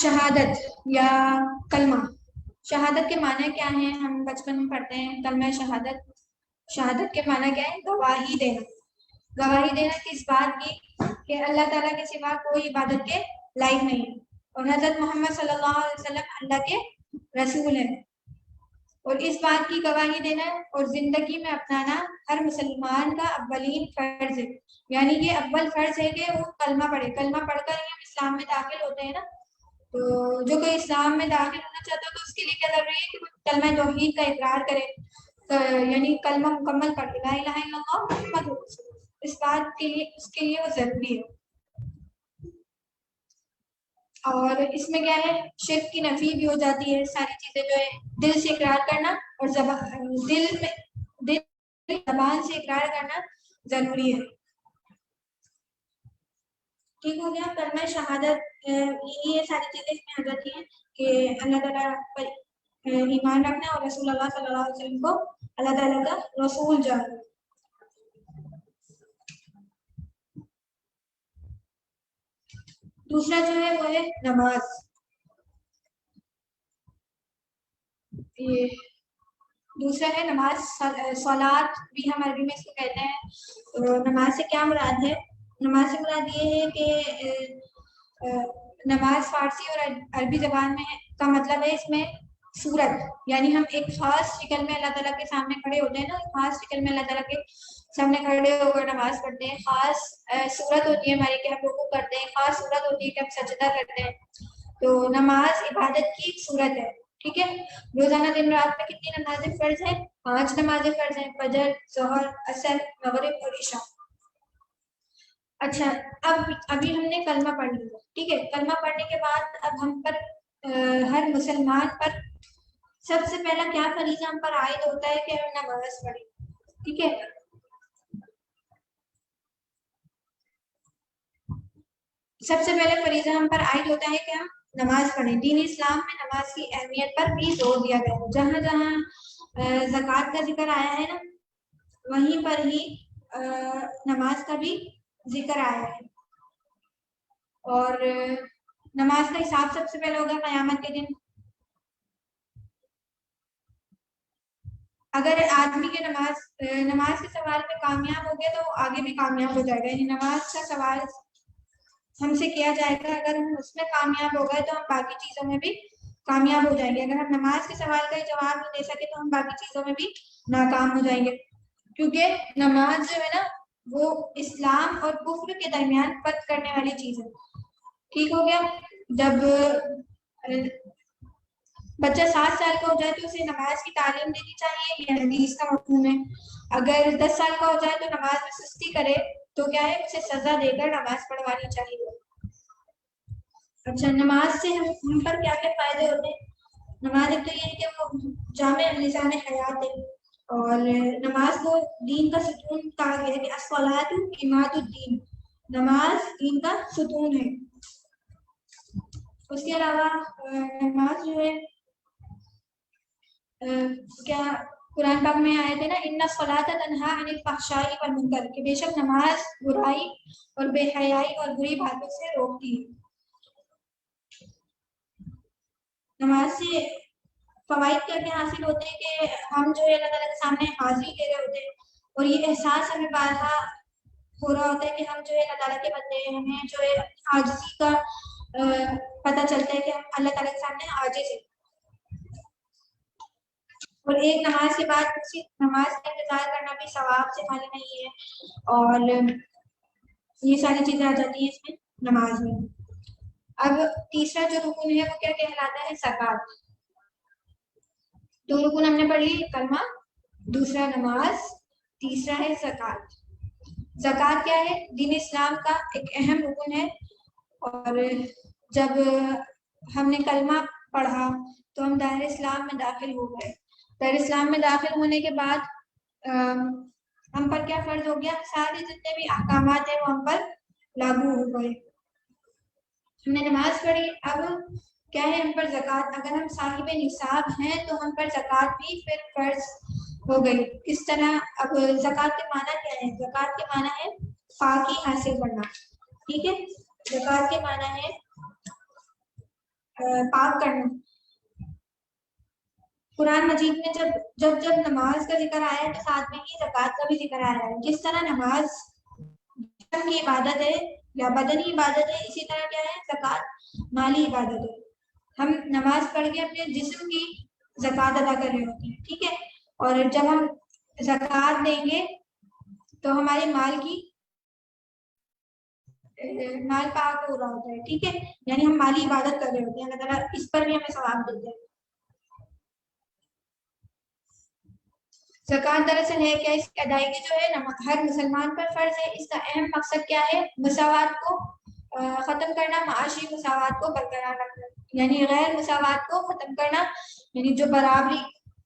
شہادت یا کلمہ. شہادت کے معنی کیا ہیں؟ ہم بچپن میں پڑھتے ہیں کلمہ شہادت. شہادت کے معنی کیا ہے؟ گواہی دینا. گواہی دینا کس بات کی؟ کہ اللہ تعالیٰ کے سوا کوئی عبادت کے لائق نہیں اور حضرت محمد صلی اللہ علیہ وسلم اللہ کے رسول ہیں. اور اس بات کی گواہی دینا اور زندگی میں اپنانا ہر مسلمان کا اولین فرض ہے. یعنی کہ اول فرض ہے کہ وہ کلمہ پڑھے. کلمہ پڑھ کر ہی ہم اسلام میں داخل ہوتے ہیں نا. تو جو کوئی اسلام میں داخل ہونا چاہتا ہے تو اس کے لیے کیا ضروری ہے کہ وہ کلمہ توحید کا اقرار کرے. یعنی کلمہ مکمل پڑھ لے، لا الہ الا اللہ محمد رسول اللہ. اس بات کے لیے اس کے لیے وہ ضروری ہے. اور اس میں کیا ہے؟ شرک کی نفی بھی ہو جاتی ہے. ساری چیزیں جو ہے دل سے اقرار کرنا اور زبان سے اقرار کرنا ضروری ہے. ٹھیک ہو گیا. کلمہ شہادت یہ ساری چیزیں اس میں آ جاتی ہیں کہ اللہ تعالیٰ پر ایمان رکھنا اور رسول اللہ صلی اللہ علیہ وسلم کو اللہ تعالیٰ کا رسول جاننا. دوسرا جو ہے وہ ہے نماز. دوسرا ہے نماز. صلات بھی ہم عربی میں اس کو کہتے ہیں. نماز سے کیا مراد ہے؟ نماز سے مراد یہ ہے کہ نماز فارسی اور عربی زبان میں کا مطلب ہے اس میں صورت. یعنی ہم ایک خاص شکل میں اللہ تعالیٰ کے سامنے کھڑے ہوتے ہیں نا. خاص شکل میں اللہ تعالیٰ کے سامنے کھڑے ہو کر نماز پڑھتے ہیں. خاص صورت ہوتی ہے ہماری کہ ہم رکوع کرتے ہیں. خاص صورت ہوتی ہے کہ ہم سجدہ کرتے ہیں. تو نماز عبادت کی ایک صورت ہے. ٹھیک ہے. روزانہ دن رات میں کتنی نمازیں فرض ہیں؟ 5 نمازیں فرض ہیں: فجر، ظہر، عصر، مغرب اور عشاء. اچھا، ابھی ہم نے کلمہ پڑھ لیا. ٹھیک ہے. کلمہ پڑھنے کے بعد اب ہم پر ہر مسلمان پر سب سے پہلا کیا فریضہ ہم پر عائد ہوتا ہے کہ ہم نماز پڑھیں. ٹھیک ہے. سب سے پہلے فریضہ ہم پر عائد ہوتا ہے کہ ہم نماز پڑھیں. دین اسلام میں نماز کی اہمیت پر بھی زور دیا گیا ہے. جہاں جہاں زکوٰۃ کا ذکر آیا ہے نا وہیں پر ہی نماز کا بھی ذکر آیا ہے. اور نماز کا حساب سب سے پہلے ہوگا قیامت کے دن. اگر آدمی کے نماز کے سوال میں کامیاب ہو گیا تو آگے بھی کامیاب ہو جائے گا. یعنی نماز کا سوال ہم سے کیا جائے گا. اگر ہم اس میں کامیاب ہو گئے تو ہم باقی چیزوں میں بھی کامیاب ہو جائیں گے. اگر ہم نماز کے سوال کا جواب نہیں دے سکے تو ہم باقی چیزوں میں بھی ناکام ہو جائیں گے. کیونکہ نماز جو ہے نا وہ اسلام اور کفر کے درمیان فرق کرنے والی چیز ہے. ٹھیک ہو گیا. جب بچہ 7 سال کا ہو جائے تو اسے نماز کی تعلیم دینی چاہیے. یہ حدیث کا مفہوم ہے. اگر 10 سال کا ہو جائے تو نماز میں سستی کرے تو کیا ہے؟ اسے سزا دے کر نماز پڑھوانی چاہیے. اچھا، نماز سے ہم پر کیا کیا فائدے ہوتے ہیں؟ نماز ایک تو یہ ہے کہ وہ جامع نظام حیات ہے. اور نماز کو دین کا ستون کہا گیا ہے کہ الصلاۃ عماد الدین. نماز دین کا ستون ہے. اس کے علاوہ نماز جو ہے کیا قرآن پاک میں آئے تھے نا ان الصلاۃ تنہی عن الفحشاء والمنکر کہ بے شک نماز برائی اور بے حیائی اور بری باتوں سے روکتی ہے. نماز سے فوائد کیا کیا حاصل ہوتے ہیں کہ ہم جو ہے اللہ تعالیٰ کے سامنے حاضری دے رہے ہوتے ہیں اور یہ احساس ہمیں بارہا ہو رہا ہوتا ہے کہ ہم جو ہے اللہ تعالیٰ کے بندے ہیں. ہمیں جو ہے عاجزی کا پتہ چلتا ہے کہ ہم اللہ تعالیٰ کے سامنے عاجز ہیں. اور ایک نماز کے بعد دوسری نماز کا انتظار کرنا بھی ثواب سے خالی نہیں ہے. اور یہ ساری چیزیں آ جاتی ہیں اس میں نماز میں. اب تیسرا جو رکن ہے وہ کیا کہلاتا ہے؟ زکوٰۃ. 2 رکن ہم نے پڑھ لی، کلمہ، دوسرا نماز، تیسرا ہے زکوٰۃ. زکوٰۃ کیا ہے؟ دین اسلام کا ایک اہم رکن ہے. اور جب ہم نے کلمہ پڑھا تو ہم دائر اسلام میں داخل ہو گئے. دائر اسلام میں داخل ہونے کے بعد ہم پر کیا فرض ہو گیا؟ سارے جتنے بھی احکامات ہیں وہ ہم پر لاگو ہو گئے. ہم نے نماز پڑھی، اب کیا ہے ہم پر زکوٰۃ. اگر ہم صاحب نصاب ہیں تو ہم پر زکوٰۃ بھی پھر فرض ہو گئی. کس طرح؟ اب زکوٰۃ کے معنی کیا ہے؟ زکوٰۃ کے معنی ہے پاکی حاصل کرنا. ٹھیک ہے، زکوٰۃ کے معنی ہے پاک کرنا. قرآن مجید میں جب نماز کا ذکر آیا ہے تو ساتھ میں ہی زکوٰۃ کا بھی ذکر آیا ہے. جس طرح نماز جسم کی عبادت ہے یا بدنی عبادت ہے، اسی طرح کیا ہے؟ زکوٰۃ مالی عبادت ہے. ہم نماز پڑھ کے اپنے جسم کی زکوٰۃ ادا کر رہے ہوتے ہیں. ٹھیک ہے، اور جب ہم زکوٰۃ دیں گے تو ہمارے مال پاک ہو رہا ہوتا ہے. ٹھیک ہے، یعنی ہم مالی عبادت کر رہے ہوتے ہیں. اللہ تعالیٰ اس پر بھی ہمیں ثواب دیتے ہیں. زکوٰۃ دراصل ہے کیا؟ اس کی ادائیگی جو ہے ہر مسلمان پر فرض ہے. اس کا اہم مقصد کیا ہے؟ مساوات کو ختم کرنا، معاشی مساوات کو برقرار رکھنا. یعنی غیر مساوات کو ختم کرنا، یعنی جو برابری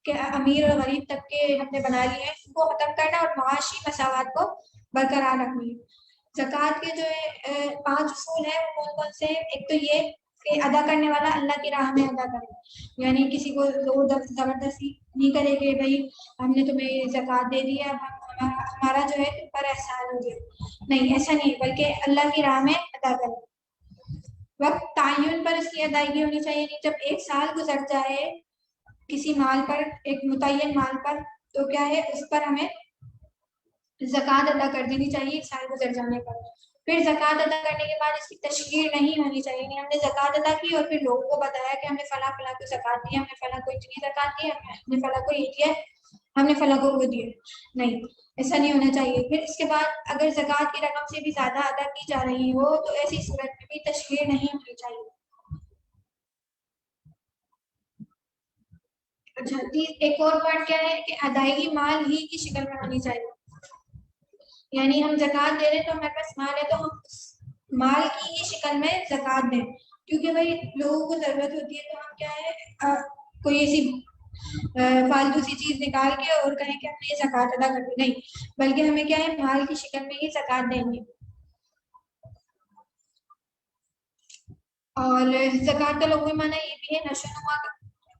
کے امیر اور غریب طبقے ہم نے بنا لیے ہیں ان کو ختم کرنا، اور معاشی مساوات کو برقرار رکھنا. زکوٰۃ کے جو 5 اصول ہیں وہ کون کون سے ہیں؟ ایک تو یہ کہ ادا کرنے والا اللہ کی راہ میں ادا کرے، یعنی کسی کو زبردستی نہیں کرے کہ بھائی ہم نے تمہیں زکوٰۃ دے دی ہے، ہمارا جو ہے تم پر احسان ہو گیا. نہیں، ایسا نہیں، بلکہ اللہ کی راہ میں ادا کرے. وقت تعین پر اس کی ادائیگی ہونی چاہیے. نہیں، جب 1 سال گزر جائے کسی مال پر، ایک متعین مال پر، تو کیا ہے اس پر ہمیں زکوٰۃ ادا کر دینی چاہیے 1 سال گزر جانے پر. پھر زکوٰۃ ادا کرنے کے بعد اس کی تشہیر نہیں ہونی چاہیے. نہیں، ہم نے زکوٰۃ ادا کی اور پھر لوگوں کو بتایا کہ ہم نے فلاں فلاں کو زکوٰۃ دی، ہم نے فلاں کو اتنی زکوٰۃ دی، ہم نے فلاں کو یہ دیا، ہم نے فلاں کو وہ دیا. نہیں، ایسا نہیں ہونا چاہیے. پھر اس کے بعد اگر زکوٰۃ کی رقم سے بھی زیادہ ادا کی جا رہی ہو تو ایسی صورت میں بھی تشہیر نہیں ہونی چاہیے. اچھا، ایک اور پوائنٹ کیا ہے کہ ادائیگی مال ہی کی شکل میں ہونی چاہیے. یعنی ہم زکوٰۃ دے رہے ہیں تو ہمارے پاس مال ہے تو ہم مال کی ہی شکل میں زکوٰۃ دیں. کیونکہ بھائی لوگوں کو ضرورت ہوتی ہے تو ہم کیا ہے کوئی ایسی فالتو سی چیز نکال کے اور کہیں کہ ہم نے یہ زکوٰۃ ادا کر دی. نہیں، بلکہ ہمیں کیا ہے مال کی شکل میں ہی زکوٰۃ دیں گے. اور زکوٰۃ کا لغوی معنی یہ بھی ہے نشو و نما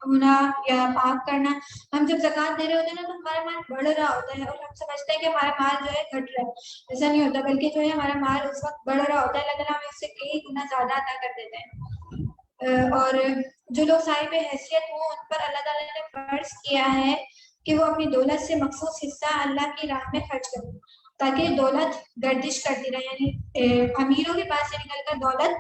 ہونا یا پاک کرنا. ہم جب زکوٰۃ دے رہے ہوتے ہیں نا تو ہمارا مال بڑھ رہا ہوتا ہے اور ہم سمجھتے ہیں کہ ہمارا مال جو ہے گھٹ رہا ہے. ایسا نہیں ہوتا، بلکہ جو ہے ہمارا مال اس وقت بڑھ رہا ہوتا ہے. اللہ تعالیٰ ہمیں اس سے کئی گنا زیادہ عطا کر دیتے ہیں. اور جو لوگ صاحب حیثیت ہوں ان پر اللہ تعالیٰ نے فرض کیا ہے کہ وہ اپنی دولت سے مخصوص حصہ اللہ کی راہ میں خرچ کریں تاکہ دولت گردش کرتی رہے. یعنی امیروں کے پاس سے نکل کر دولت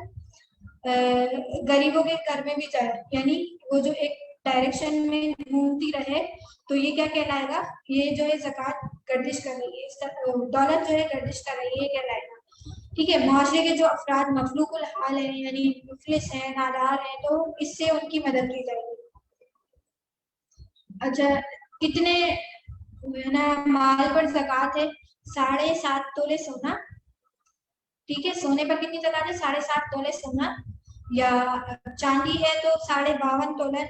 غریبوں کے گھر میں بھی جائے، یعنی وہ جو ایک ڈائریکشن میں گھومتی رہے. تو یہ کیا کہلائے گا؟ یہ جو ہے زکوٰۃ گردش کر رہی ہے، دولت جو ہے گردش کر رہی ہے، یہ کہلائے گا. ٹھیک ہے، معاشرے کے جو افراد مفلوق الحال ہیں یعنی مفلس ہیں، نادار ہیں، تو اس سے ان کی مدد کی جائے گی. اچھا، کتنے مال پر زکوٰۃ ہے؟ 7.5 تولے سونا. ٹھیک ہے، سونے پر کتنی زکوٰۃ ہے؟ 7.5 تولے سونا. یا چاندی ہے تو 52.5 تولے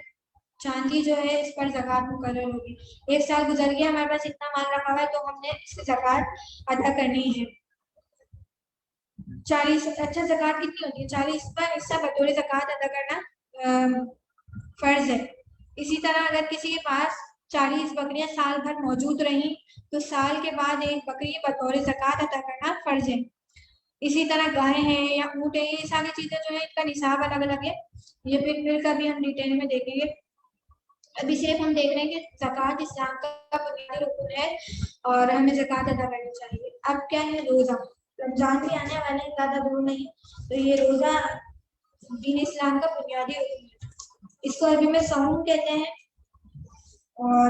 چاندی جو ہے اس پر زکوٰۃ مقرر ہوگی. 1 سال گزر گیا، ہمارے پاس اتنا مال رکھا ہوا ہے تو ہم نے اس کی زکوٰۃ ادا کرنی ہے. 40. اچھا، زکوٰۃ کتنی ہوتی ہے؟ 40 کا حصہ بطور زکوٰۃ ادا کرنا فرض ہے. اسی طرح اگر کسی کے پاس 40 بکریاں سال بھر موجود رہیں تو سال کے بعد 1 بکری بطور زکوٰۃ ادا کرنا فرض ہے. اسی طرح گائے ہیں یا اونٹ ہیں، یہ ساری چیزیں جو ہیں ان کا نصاب الگ الگ ہے. یہ پھر کبھی ہم ڈیٹیل میں دیکھیں گے. ابھی صرف ہم دیکھ رہے ہیں کہ زکوٰۃ اسلام کا بنیادی رکن ہے اور ہمیں زکوٰۃ ادا کرنی چاہیے. اب کیا ہے؟ روزہ. رمضان بھی آنے والے ہیں، زیادہ دور نہیں، تو یہ روزہ دین اسلام کا بنیادی رکن ہے. اس کو عربی میں صوم کہتے ہیں. اور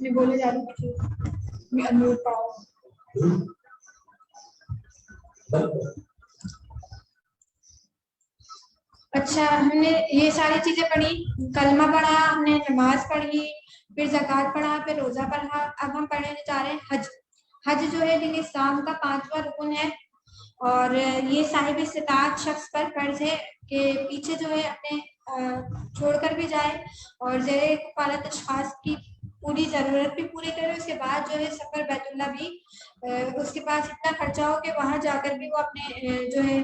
میں بولے جا رہی تھی میں انمیوٹ پاؤ. اچھا ہم نے یہ ساری چیزیں پڑھی, کلمہ پڑھا, ہم نے نماز پڑھی, پھر زکوٰۃ پڑھا, پھر روزہ پڑھا. اب ہم پڑھنے جا رہے ہیں حج. حج جو ہے دین اسلام کا 5واں رکن ہے, اور یہ صاحب استطاعت شخص پر فرض ہے کہ پیچھے جو ہے اپنے چھوڑ کر بھی جائے اور زیر کفالت اشخاص کی پوری ضرورت بھی پوری کرے. اس کے بعد جو ہے سفر بیت اللہ بھی اس کے پاس اتنا خرچہ ہو کہ وہاں جا کر بھی وہ اپنے جو ہے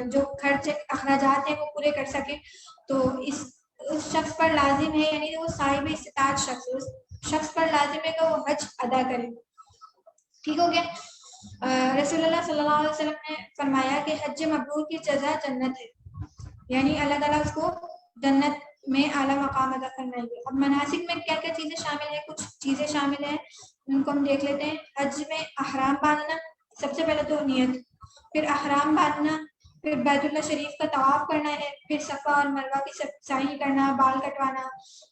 جو خرچ اخراجات ہیں وہ پورے کر سکے. تو اس شخص پر لازم ہے, یعنی وہ صاحب استطاعت شخص ہے, اس شخص پر لازم ہے کہ وہ حج ادا کرے. ٹھیک ہو گیا. رسول اللہ صلی اللہ علیہ وسلم نے فرمایا کہ حج مبرور کی جزا جنت ہے, یعنی اللہ تعالیٰ اس کو جنت میں اعلیٰ مقام عطا فرمائیں گے. اب مناسک میں کیا کیا چیزیں شامل ہیں, کچھ چیزیں شامل ہیں ان کو ہم دیکھ لیتے ہیں. حج میں احرام باندھنا, سب سے پہلے تو نیت, پھر احرام باندھنا, پھر بیت اللہ شریف کا طواف کرنا ہے, پھر صفا اور مروہ کی سعی کرنا, بال کٹوانا,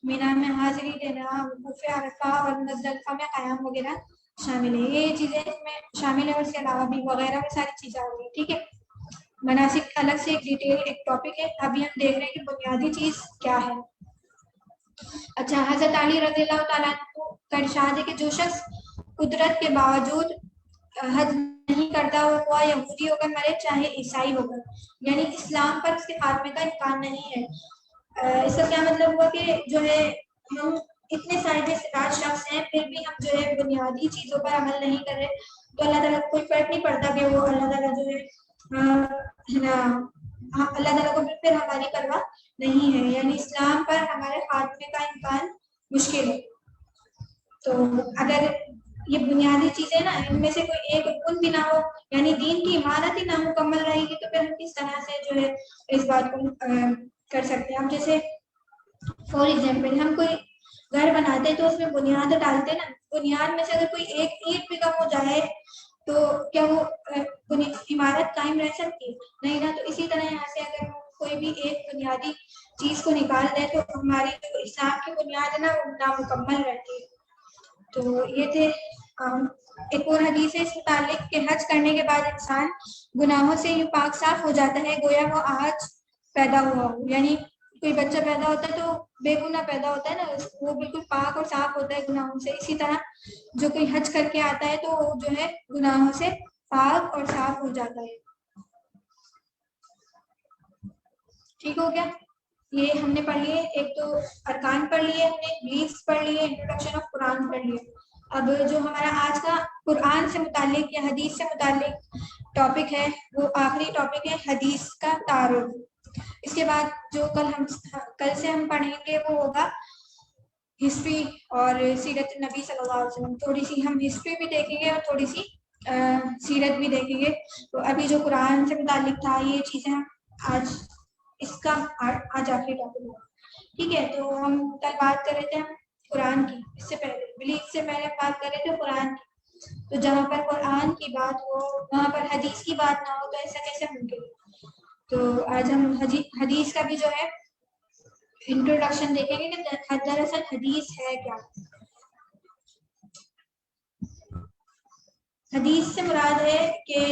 مینا میں حاضری دینا, وقوف عرفہ اور مزدلفہ میں قیام وغیرہ شامل ہے. یہ چیزیں اس میں شامل ہے, اور اس کے علاوہ بھی وغیرہ بھی ساری چیزیں آ گئی. ٹھیک ہے, مناسک الگ سے ایک ڈیٹیل ایک ٹاپک ہے. ابھی ہم دیکھ رہے ہیں کہ بنیادی چیز کیا ہے. اچھا, حضرت علی رضی اللہ تعالیٰ عنہ کا ارشاد ہے کہ جو شخص قدرت کے باوجود حج نہیں کرتا ہوا یہودی ہو کر مرے چاہے عیسائی ہو کر, یعنی اسلام پر اس کے خاتمے کا امکان نہیں ہے. اس کا کیا مطلب ہوا کہ جو ہے ہم اتنے صاحب استطاعت شخص ہیں پھر بھی ہم جو ہے بنیادی چیزوں پر عمل نہیں کر رہے, تو اللہ تعالیٰ کو کوئی فرق نہیں پڑتا کہ وہ اللہ تعالیٰ جو ہے اللہ تعالیٰ کو پھر ہماری پرواہ نہیں ہے. یعنی اسلام پر ہمارے خاتمے کا امکان مشکل ہے. تو اگر یہ بنیادی چیزیں نا ان میں سے کوئی ایک رکن بھی نہ ہو, یعنی دین کی عمارت ہی نامکمل رہے گی, تو پھر ہم کس طرح سے جو ہے اس بات کو کر سکتے ہیں. ہم جیسے فار ایگزامپل ہم کوئی گھر بناتے ہیں تو اس میں بنیاد ڈالتے ہیں نا, بنیاد میں سے اگر کوئی ایک اینٹ بھی کم ہو جائے تو کیا وہ عمارت قائم رہ سکتی ہے؟ نہیں نا. تو اسی طرح یہاں سے اگر کوئی بھی ایک بنیادی چیز کو نکال دیں تو ہماری جو اسلام کی بنیاد ہے نا وہ نامکمل رہتی ہے. تو یہ تھے ایک اور حدیث ہے اس متعلق کہ حج کرنے کے بعد انسان گناہوں سے یوں پاک صاف ہو جاتا ہے گویا وہ آج پیدا ہوا ہو. یعنی کوئی بچہ پیدا ہوتا ہے تو بے گناہ پیدا ہوتا ہے نا, وہ بالکل پاک اور صاف ہوتا ہے گناہوں سے. اسی طرح جو کوئی حج کر کے آتا ہے تو وہ جو ہے گناہوں سے پاک اور صاف ہو جاتا ہے. ٹھیک ہو گیا. یہ ہم نے پڑھ لیے, ایک تو ارکان پڑھ لیے, ہم نے بلیفس پڑھ لیے, انٹروڈکشن آف قرآن پڑھ لیے. اب جو ہمارا آج کا قرآن سے متعلق یا حدیث سے متعلق ٹاپک ہے وہ آخری ٹاپک ہے حدیث کا تعارف. اس کے بعد جو کل سے ہم پڑھیں گے وہ ہوگا ہسٹری اور سیرت نبی صلی اللہ علیہ وسلم. تھوڑی سی ہم ہسٹری بھی دیکھیں گے اور تھوڑی سی سیرت بھی دیکھیں گے. تو ابھی جو قرآن سے متعلق تھا یہ چیزیں ہم آج اس کا آج آخری ٹاپک ہوگا. ٹھیک ہے, تو ہم کل بات کر رہے تھے ہم قرآن کی, اس سے پہلے بلیف سے پہلے بات کر رہے تھے قرآن کی. تو جہاں پر قرآن کی بات ہو وہاں پر حدیث کی بات نہ ہو تو ایسا کیسے ممکن ہے. تو آج ہم حدیث کا بھی جو ہے انٹروڈکشن دیکھیں گے کہ دراصل حدیث ہے کیا. حدیث سے مراد ہے کہ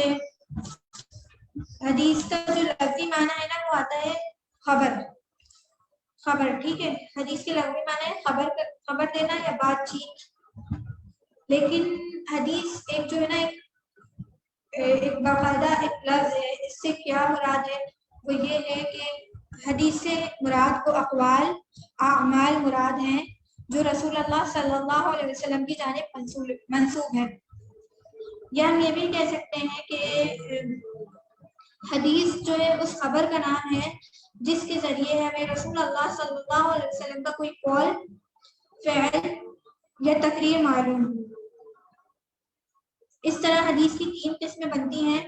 حدیث کا جو لفظی معنی ہے نا وہ آتا ہے خبر. ٹھیک ہے, حدیث کے لفظی معنی ہے خبر دینا یا بات چیت. لیکن حدیث ایک جو ہے نا ایک باقاعدہ ایک لفظ ہے. اس سے کیا مراد ہے وہ یہ ہے کہ حدیث سے مراد کو اقوال اعمال مراد ہیں جو رسول اللہ صلی اللہ علیہ وسلم کی جانب منسوب ہیں. یا ہم یہ بھی کہہ سکتے ہیں کہ حدیث جو ہے اس خبر کا نام ہے جس کے ذریعے ہمیں رسول اللہ صلی اللہ علیہ وسلم کا کوئی قول, فعل یا تقریر معلوم ہو. اس طرح حدیث کی 3 قسمیں بنتی ہیں.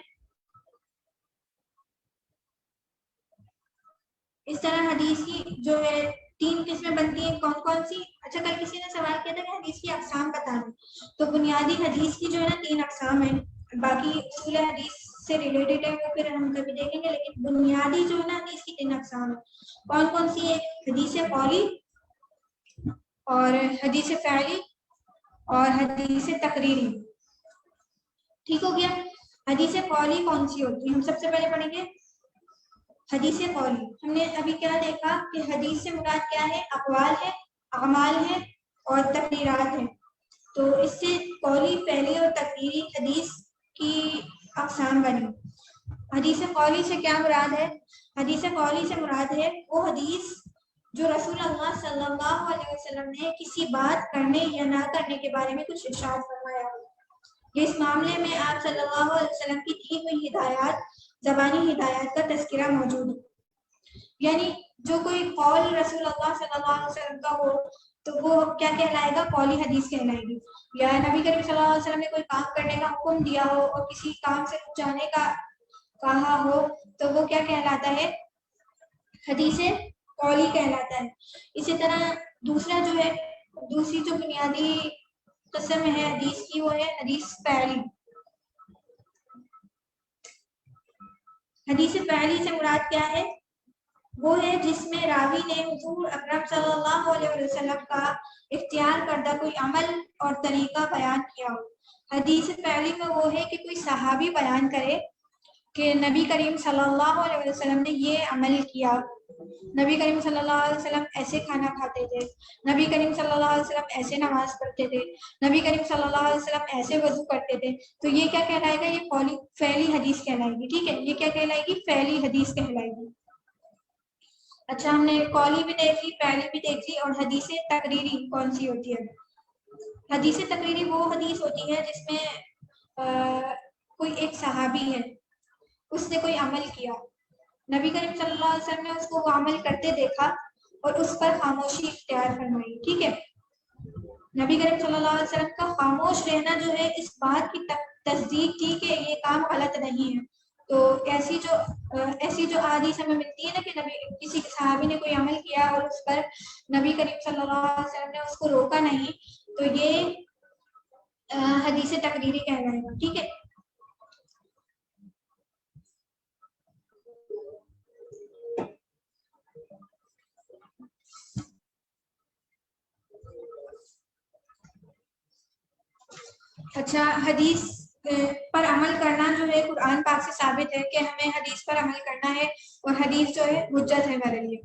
اس طرح حدیث کی جو ہے 3 قسمیں بنتی ہیں. کون کون سی؟ اچھا, کل کسی نے سوال کیا تھا کہ حدیث کی اقسام بتا دیں. تو بنیادی حدیث کی جو ہے نا 3 اقسام ہیں. باقی اصول حدیث سے ریلیٹڈ ہے وہ پھر ہم کبھی دیکھیں گے, لیکن بنیادی جو ہے نا حدیث کی 3 اقسام ہیں. کون کون سی؟ ایک حدیث قولی اور حدیث فعلی اور حدیث تقریری. ٹھیک ہو گیا. حدیث قولی کون سی ہوتی ہے؟ ہم سب سے پہلے پڑھیں گے حدیث قولی. ہم نے ابھی کیا دیکھا کہ حدیث سے مراد کیا ہے؟ اقوال ہے، اعمال ہے اور تقریرات ہیں. تو اس سے قولی، فعلی اور تقریری حدیث کی اقسام بنی. حدیث قولی سے کیا مراد ہے؟ حدیث قولی سے مراد ہے وہ حدیث جو رسول اللہ صلی اللہ علیہ وسلم نے کسی بات کرنے یا نہ کرنے کے بارے میں کچھ ارشاد فرمایا ہو. اس معاملے میں آپ صلی اللہ علیہ وسلم کی دی ہوئی ہدایات، زبانی ہدایات کا تذکرہ موجود ہے. یعنی جو کوئی قول رسول اللہ صلی اللہ علیہ وسلم کا ہو تو وہ کیا کہلائے گا؟ قولی حدیث کہلائے گی. یا نبی کریم صلی اللہ علیہ وسلم نے کوئی کام کرنے کا حکم دیا ہو اور کسی کام سے رک جانے کا کہا ہو تو وہ کیا کہلاتا ہے؟ حدیث قولی کہلاتا ہے. اسی طرح دوسرا جو ہے، دوسری جو بنیادی قسم ہے حدیث کی وہ ہے حدیث فعلی. حدیث فعلی سے مراد کیا ہے؟ وہ ہے جس میں راوی نے حضور اکرم صلی اللہ علیہ وسلم کا اختیار کردہ کوئی عمل اور طریقہ بیان کیا ہو. حدیث فعلی میں وہ ہے کہ کوئی صحابی بیان کرے کہ نبی کریم صلی اللہ علیہ وسلم نے یہ عمل کیا، نبی کریم صلی اللہ علیہ وسلم ایسے کھانا کھاتے تھے، نبی کریم صلی اللہ علیہ وسلم ایسے نماز پڑھتے تھے، نبی کریم صلی اللہ علیہ وسلم ایسے وضو کرتے تھے. تو یہ کیا کہلائے گا؟ یہ فعلی حدیث کہلائے گی. ٹھیک ہے، یہ کیا کہلائے گی؟ فعلی حدیث کہلائے گی. اچھا، ہم نے قولی بھی دیکھ لی، فعلی بھی دیکھ لی، اور حدیث تقریری کون سی ہوتی ہے؟ حدیث تقریری وہ حدیث ہوتی ہے جس میں کوئی ایک صحابی ہے، اس نے کوئی عمل کیا، نبی کریم صلی اللہ علیہ وسلم نے اس کو وہ عمل کرتے دیکھا اور اس پر خاموشی اختیار فرمائی. ٹھیک ہے، نبی کریم صلی اللہ علیہ وسلم کا خاموش رہنا جو ہے اس بات کی تصدیق تھی کہ یہ کام غلط نہیں ہے. تو ایسی جو احادیث ہمیں ملتی ہے نا کہ نبی کسی صحابی نے کوئی عمل کیا اور اس پر نبی کریم صلی اللہ علیہ وسلم نے اس کو روکا نہیں، تو یہ حدیث تقریری کہلائے گا. ٹھیک ہے. اچھا، حدیث پر عمل کرنا جو ہے قرآن پاک سے ثابت ہے کہ ہمیں حدیث پر عمل کرنا ہے، اور حدیث جو ہے حجت ہے ہمارے لیے.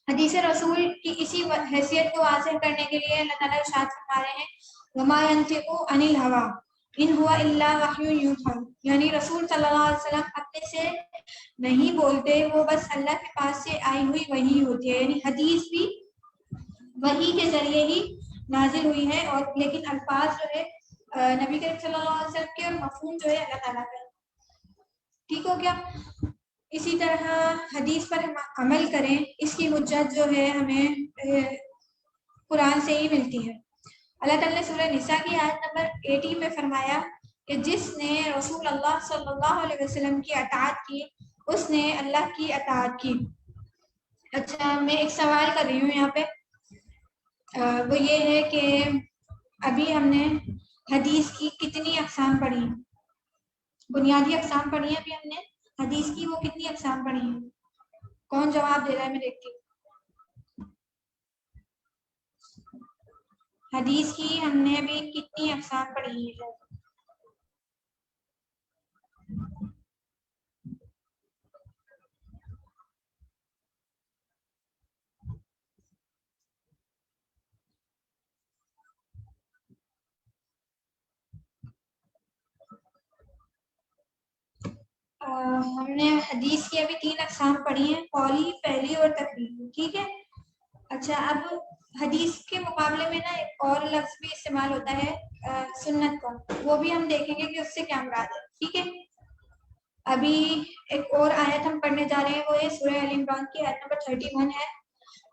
حدیث رسول کی اسی حیثیت کو واضح کرنے کے لیے اللہ تعالیٰ ارشاد فرما رہے ہیں وَمَا يَنْطِقُ عَنِ الْهَوَىٰ إِنْ هُوَ إِلَّا وَحْيٌ يُوحَىٰ. یعنی رسول صلی اللہ علیہ وسلم اپنے سے نہیں بولتے، وہ بس اللہ کے پاس سے آئی ہوئی وحی ہوتی ہے. یعنی حدیث بھی وحی کے ذریعے ہی نازل ہوئی ہے، اور لیکن الفاظ جو ہے نبی کریم صلی اللہ علیہ وسلم کے، اور مفہوم جو ہے اللہ تعالیٰ کا. ٹھیک ہو گیا. اسی طرح حدیث پر ہم عمل کریں، اس کی حجت جو ہے ہمیں قرآن سے ہی ملتی ہے. اللہ تعالیٰ نے سورہ نساء کی آیت نمبر 80 میں فرمایا کہ جس نے رسول اللہ صلی اللہ علیہ وسلم کی اطاعت کی اس نے اللہ کی اطاعت کی. اچھا، میں ایک سوال کر رہی ہوں یہاں پہ، وہ یہ ہے کہ ابھی ہم نے حدیث کی کتنی اقسام پڑھی ہیں؟ بنیادی اقسام پڑھی ہیں ابھی ہم نے حدیث کی، وہ کتنی اقسام پڑھی ہیں؟ کون جواب دے رہا ہے؟ میں دیکھتی ہوں. حدیث کی ہم نے ابھی کتنی اقسام پڑھی ہیں؟ ہم نے حدیث کی ابھی 3 اقسام پڑھی ہیں، قولی، فعلی اور تقریری. ٹھیک ہے. اچھا، اب حدیث کے مقابلے میں نا ایک اور لفظ بھی استعمال ہوتا ہے سنت کا، وہ بھی ہم دیکھیں گے کہ اس سے کیا مراد ہے. ٹھیک ہے. ابھی ایک اور آیت ہم پڑھنے جا رہے ہیں، وہ ہے سورہ آل عمران کی آیت نمبر 31 ہے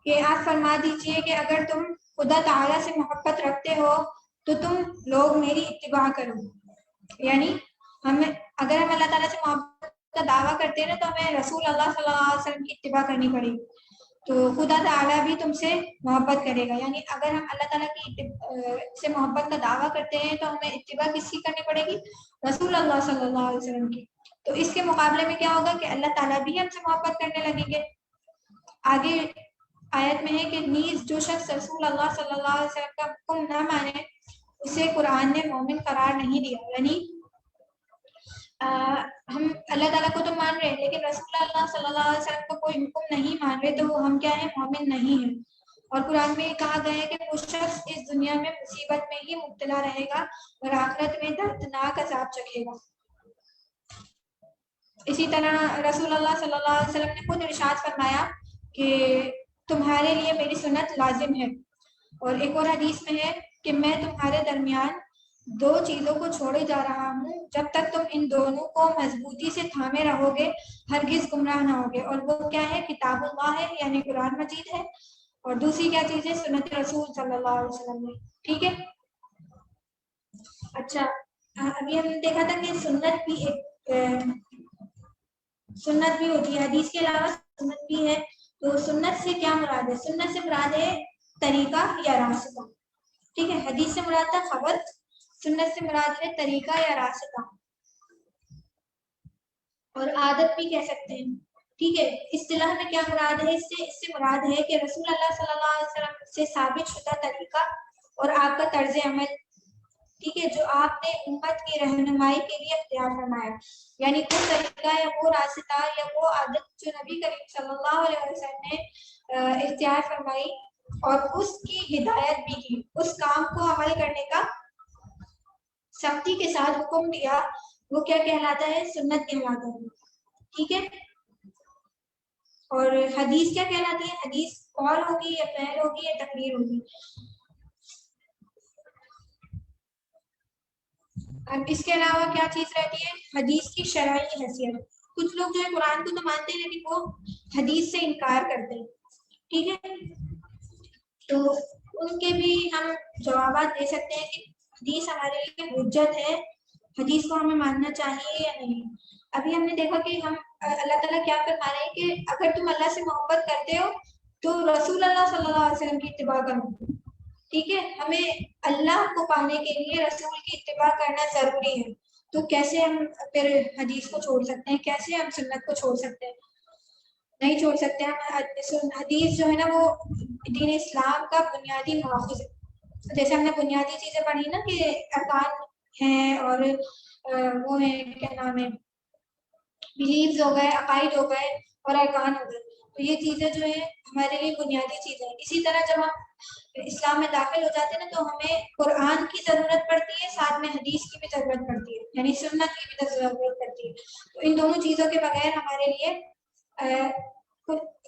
کہ آپ فرما دیجئے کہ اگر تم خدا تعالیٰ سے محبت رکھتے ہو تو تم لوگ میری اتباع کرو. یعنی اگر ہم اللہ تعالیٰ سے محبت کا دعویٰ کرتے ہیں نا تو ہمیں رسول اللہ صلی اللہ علیہ وسلم کی اتباع کرنی پڑے گی، تو خدا تعالیٰ بھی تم سے محبت کرے گا. یعنی اگر ہم اللہ تعالیٰ کی سے محبت کا دعویٰ کرتے ہیں تو ہمیں اتباع کس کی کرنی پڑے گی؟ رسول اللہ صلی اللہ علیہ وسلم کی. تو اس کے مقابلے میں کیا ہوگا کہ اللہ تعالیٰ بھی ہم سے محبت کرنے لگیں گے. آگے آیت میں ہے کہ نیز جو شخص رسول اللہ صلی اللہ علیہ وسلم کا حکم نہ مانے اسے قرآن نے مومن قرار نہیں دیا. یعنی ہم اللہ تعالیٰ کو تو مان رہے ہیں لیکن رسول اللہ صلی اللہ علیہ وسلم کا کوئی حکم نہیں مان رہے تو ہم کیا ہیں؟ مومن نہیں ہیں. اور قرآن میں کہا گیا ہے کہ وہ شخص اس دنیا میں مصیبت میں ہی مبتلا رہے گا اور آخرت میں دردناک عذاب چکھے گا. اسی طرح رسول اللہ صلی اللہ علیہ وسلم نے خود ارشاد فرمایا کہ تمہارے لیے میری سنت لازم ہے. اور ایک اور حدیث میں ہے کہ میں تمہارے درمیان دو چیزوں کو چھوڑے جا رہا ہوں جب تک تم ان دونوں کو مضبوطی سے تھامے رہو گے ہرگز گمراہ نہ ہوگے. اور وہ کیا ہے؟ کتاب اللہ ہے یعنی قرآن مجید ہے. اور دوسری کیا چیز ہے؟ سنت رسول صلی اللہ علیہ وسلم ہے. ٹھیک ہے. اچھا ابھی ہم نے دیکھا تھا کہ سنت بھی ہوتی ہے، حدیث کے علاوہ سنت بھی ہے. تو سنت سے کیا مراد ہے؟ سنت سے مراد ہے طریقہ یا راستہ. ٹھیک ہے. حدیث سے مراد تھا خبر، سنت سے مراد ہے طریقہ یا راستہ اور عادت بھی کہہ سکتے ہیں. ٹھیک ہے. اصطلاح میں کیا مراد ہے؟ اس سے مراد ہے کہ رسول اللہ صلی اللہ علیہ وسلم سے ثابت شدہ طریقہ اور آپ کا طرز عمل، ٹھیک ہے، جو آپ نے امت کی رہنمائی کے لیے اختیار فرمایا. یعنی وہ طریقہ یا وہ راستہ یا وہ عادت جو نبی کریم صلی اللہ علیہ وسلم نے اختیار فرمائی اور اس کی ہدایت بھی کی، اس کام کو عمل کرنے کا سختی کے ساتھ حکم دیا، وہ کیا کہلاتا ہے؟ سنت کہلاتا ہے. ٹھیک ہے. اور حدیث کیا کہلاتی ہے؟ حدیث قول ہوگی یا فعل ہوگی یا تقریر ہوگی. اب اس کے علاوہ کیا چیز رہتی ہے؟ حدیث کی شرعی حیثیت. کچھ لوگ جو ہے قرآن کو تو مانتے ہیں لیکن وہ حدیث سے انکار کرتے ہیں. ٹھیک ہے. تو ان کے بھی ہم جوابات دے سکتے ہیں کہ حدیث ہمارے لیے حجت ہے، حدیث کو ہمیں ماننا چاہیے یا نہیں. ابھی ہم نے دیکھا کہ ہم اللہ تعالیٰ کیا فرما رہے ہیں کہ اگر تم اللہ سے محبت کرتے ہو تو رسول اللہ صلی اللہ علیہ وسلم کی اتباع کرو. ٹھیک ہے. ہمیں اللہ کو پانے کے لیے رسول کی اتباع کرنا ضروری ہے. تو کیسے ہم پھر حدیث کو چھوڑ سکتے ہیں؟ کیسے ہم سنت کو چھوڑ سکتے ہیں؟ نہیں چھوڑ سکتے. ہم حدیث جو ہے نا وہ دین اسلام کا بنیادی ماخذ ہے. جیسے ہم نے بنیادی چیزیں پڑھی نا کہ ارکان ہیں اور وہ ہیں کیا نام ہے، بلیفز ہو گئے، عقائد ہو گئے اور ارکان ہو گئے. تو یہ چیزیں جو ہیں ہمارے لیے بنیادی چیزیں ہیں. اسی طرح جب ہم اسلام میں داخل ہو جاتے ہیں نا تو ہمیں قرآن کی ضرورت پڑتی ہے، ساتھ میں حدیث کی بھی ضرورت پڑتی ہے، یعنی سنت کی بھی ضرورت پڑتی ہے. تو ان دونوں چیزوں کے بغیر ہمارے لیے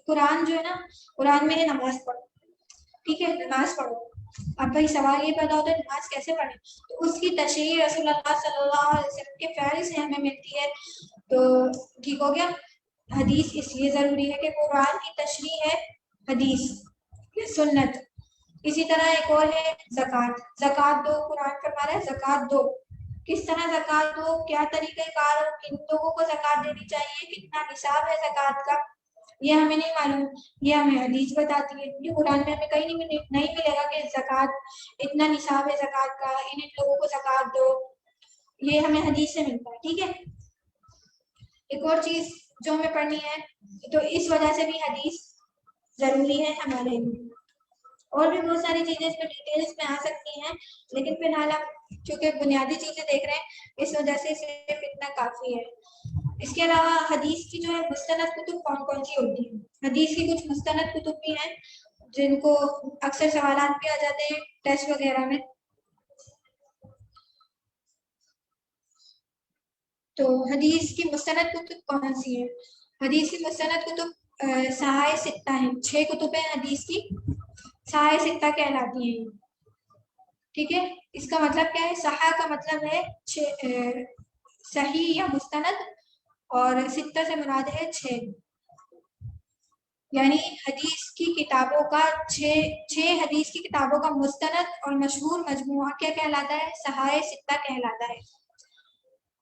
قرآن جو ہے نا، قرآن میں ہے نماز پڑھو. ٹھیک ہے. نماز پڑھو. اب بھائی سوال یہ پیدا ہوتا ہے نماز کیسے پڑھیں؟ تو اس کی تشریح رسول اللہ صلی اللہ علیہ وسلم کے فعل سے ہمیں ملتی ہے. تو ٹھیک ہو گیا. حدیث اس لیے ضروری ہے کہ قرآن کی تشریح ہے حدیث یا سنت. اسی طرح ایک اور ہے زکوٰۃ. زکوٰۃ دو، قرآن فرما رہا ہے زکوٰۃ دو. کس طرح زکوٰۃ دو؟ کیا طریقہ کار ہو؟ کن لوگوں کو زکوٰۃ دینی چاہیے؟ کتنا نصاب ہے زکوٰۃ کا؟ یہ ہمیں نہیں معلوم، یہ ہمیں حدیث بتاتی ہے. یہ قرآن میں ہمیں کہیں نہیں ملے گا کہ زکوٰۃ اتنا نصاب ہے زکوٰۃ کا، ان لوگوں کو زکوٰۃ دو. یہ ہمیں حدیث سے ملتا ہے. ٹھیک ہے. ایک اور چیز جو ہمیں پڑھنی ہے، تو اس وجہ سے بھی حدیث ضروری ہے ہمارے لیے. اور بھی بہت ساری چیزیں اس میں ڈیٹیلز میں آ سکتی ہیں لیکن فی الحال ہم چونکہ بنیادی چیزیں دیکھ رہے ہیں اس وجہ سے صرف اتنا کافی ہے. اس کے علاوہ حدیث کی جو ہے مستند کتب کون کون سی ہوتی ہیں؟ حدیث کی کچھ مستند کتب بھی ہیں جن کو اکثر سوالات بھی آ جاتے ہیں ٹیسٹ وغیرہ میں. تو حدیث کی مستند کتب کون سی ہے؟ حدیث کی مستند کتب صحائح ستہ ہیں. 6 کتبیں حدیث کی صحائح ستہ کہلاتی ہیں. ٹھیک ہے. اس کا مطلب کیا ہے؟ صحاح کا مطلب ہے صحیح یا مستند اور ستہ سے مراد ہے 6. یعنی حدیث کی کتابوں کا چھ حدیث کی کتابوں کا مستند اور مشہور مجموعہ کیا کہلاتا ہے؟ صحائح ستہ کہلاتا ہے.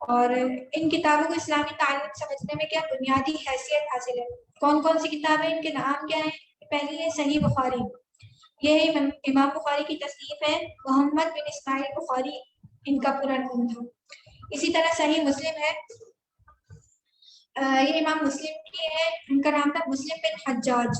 اور ان کتابوں کو اسلامی تعلیم سمجھنے میں کیا بنیادی حیثیت حاصل ہے؟ کون کون سی کتابیں؟ ان کے نام کیا ہیں؟ پہلی ہے صحیح بخاری. یہ امام بخاری کی تصنیف ہے. محمد بن اسماعیل بخاری ان کا پورا نام تھا. اسی طرح صحیح مسلم ہے. یہ امام مسلم کی ہے. ان کا نام تھا مسلم بن حجاج.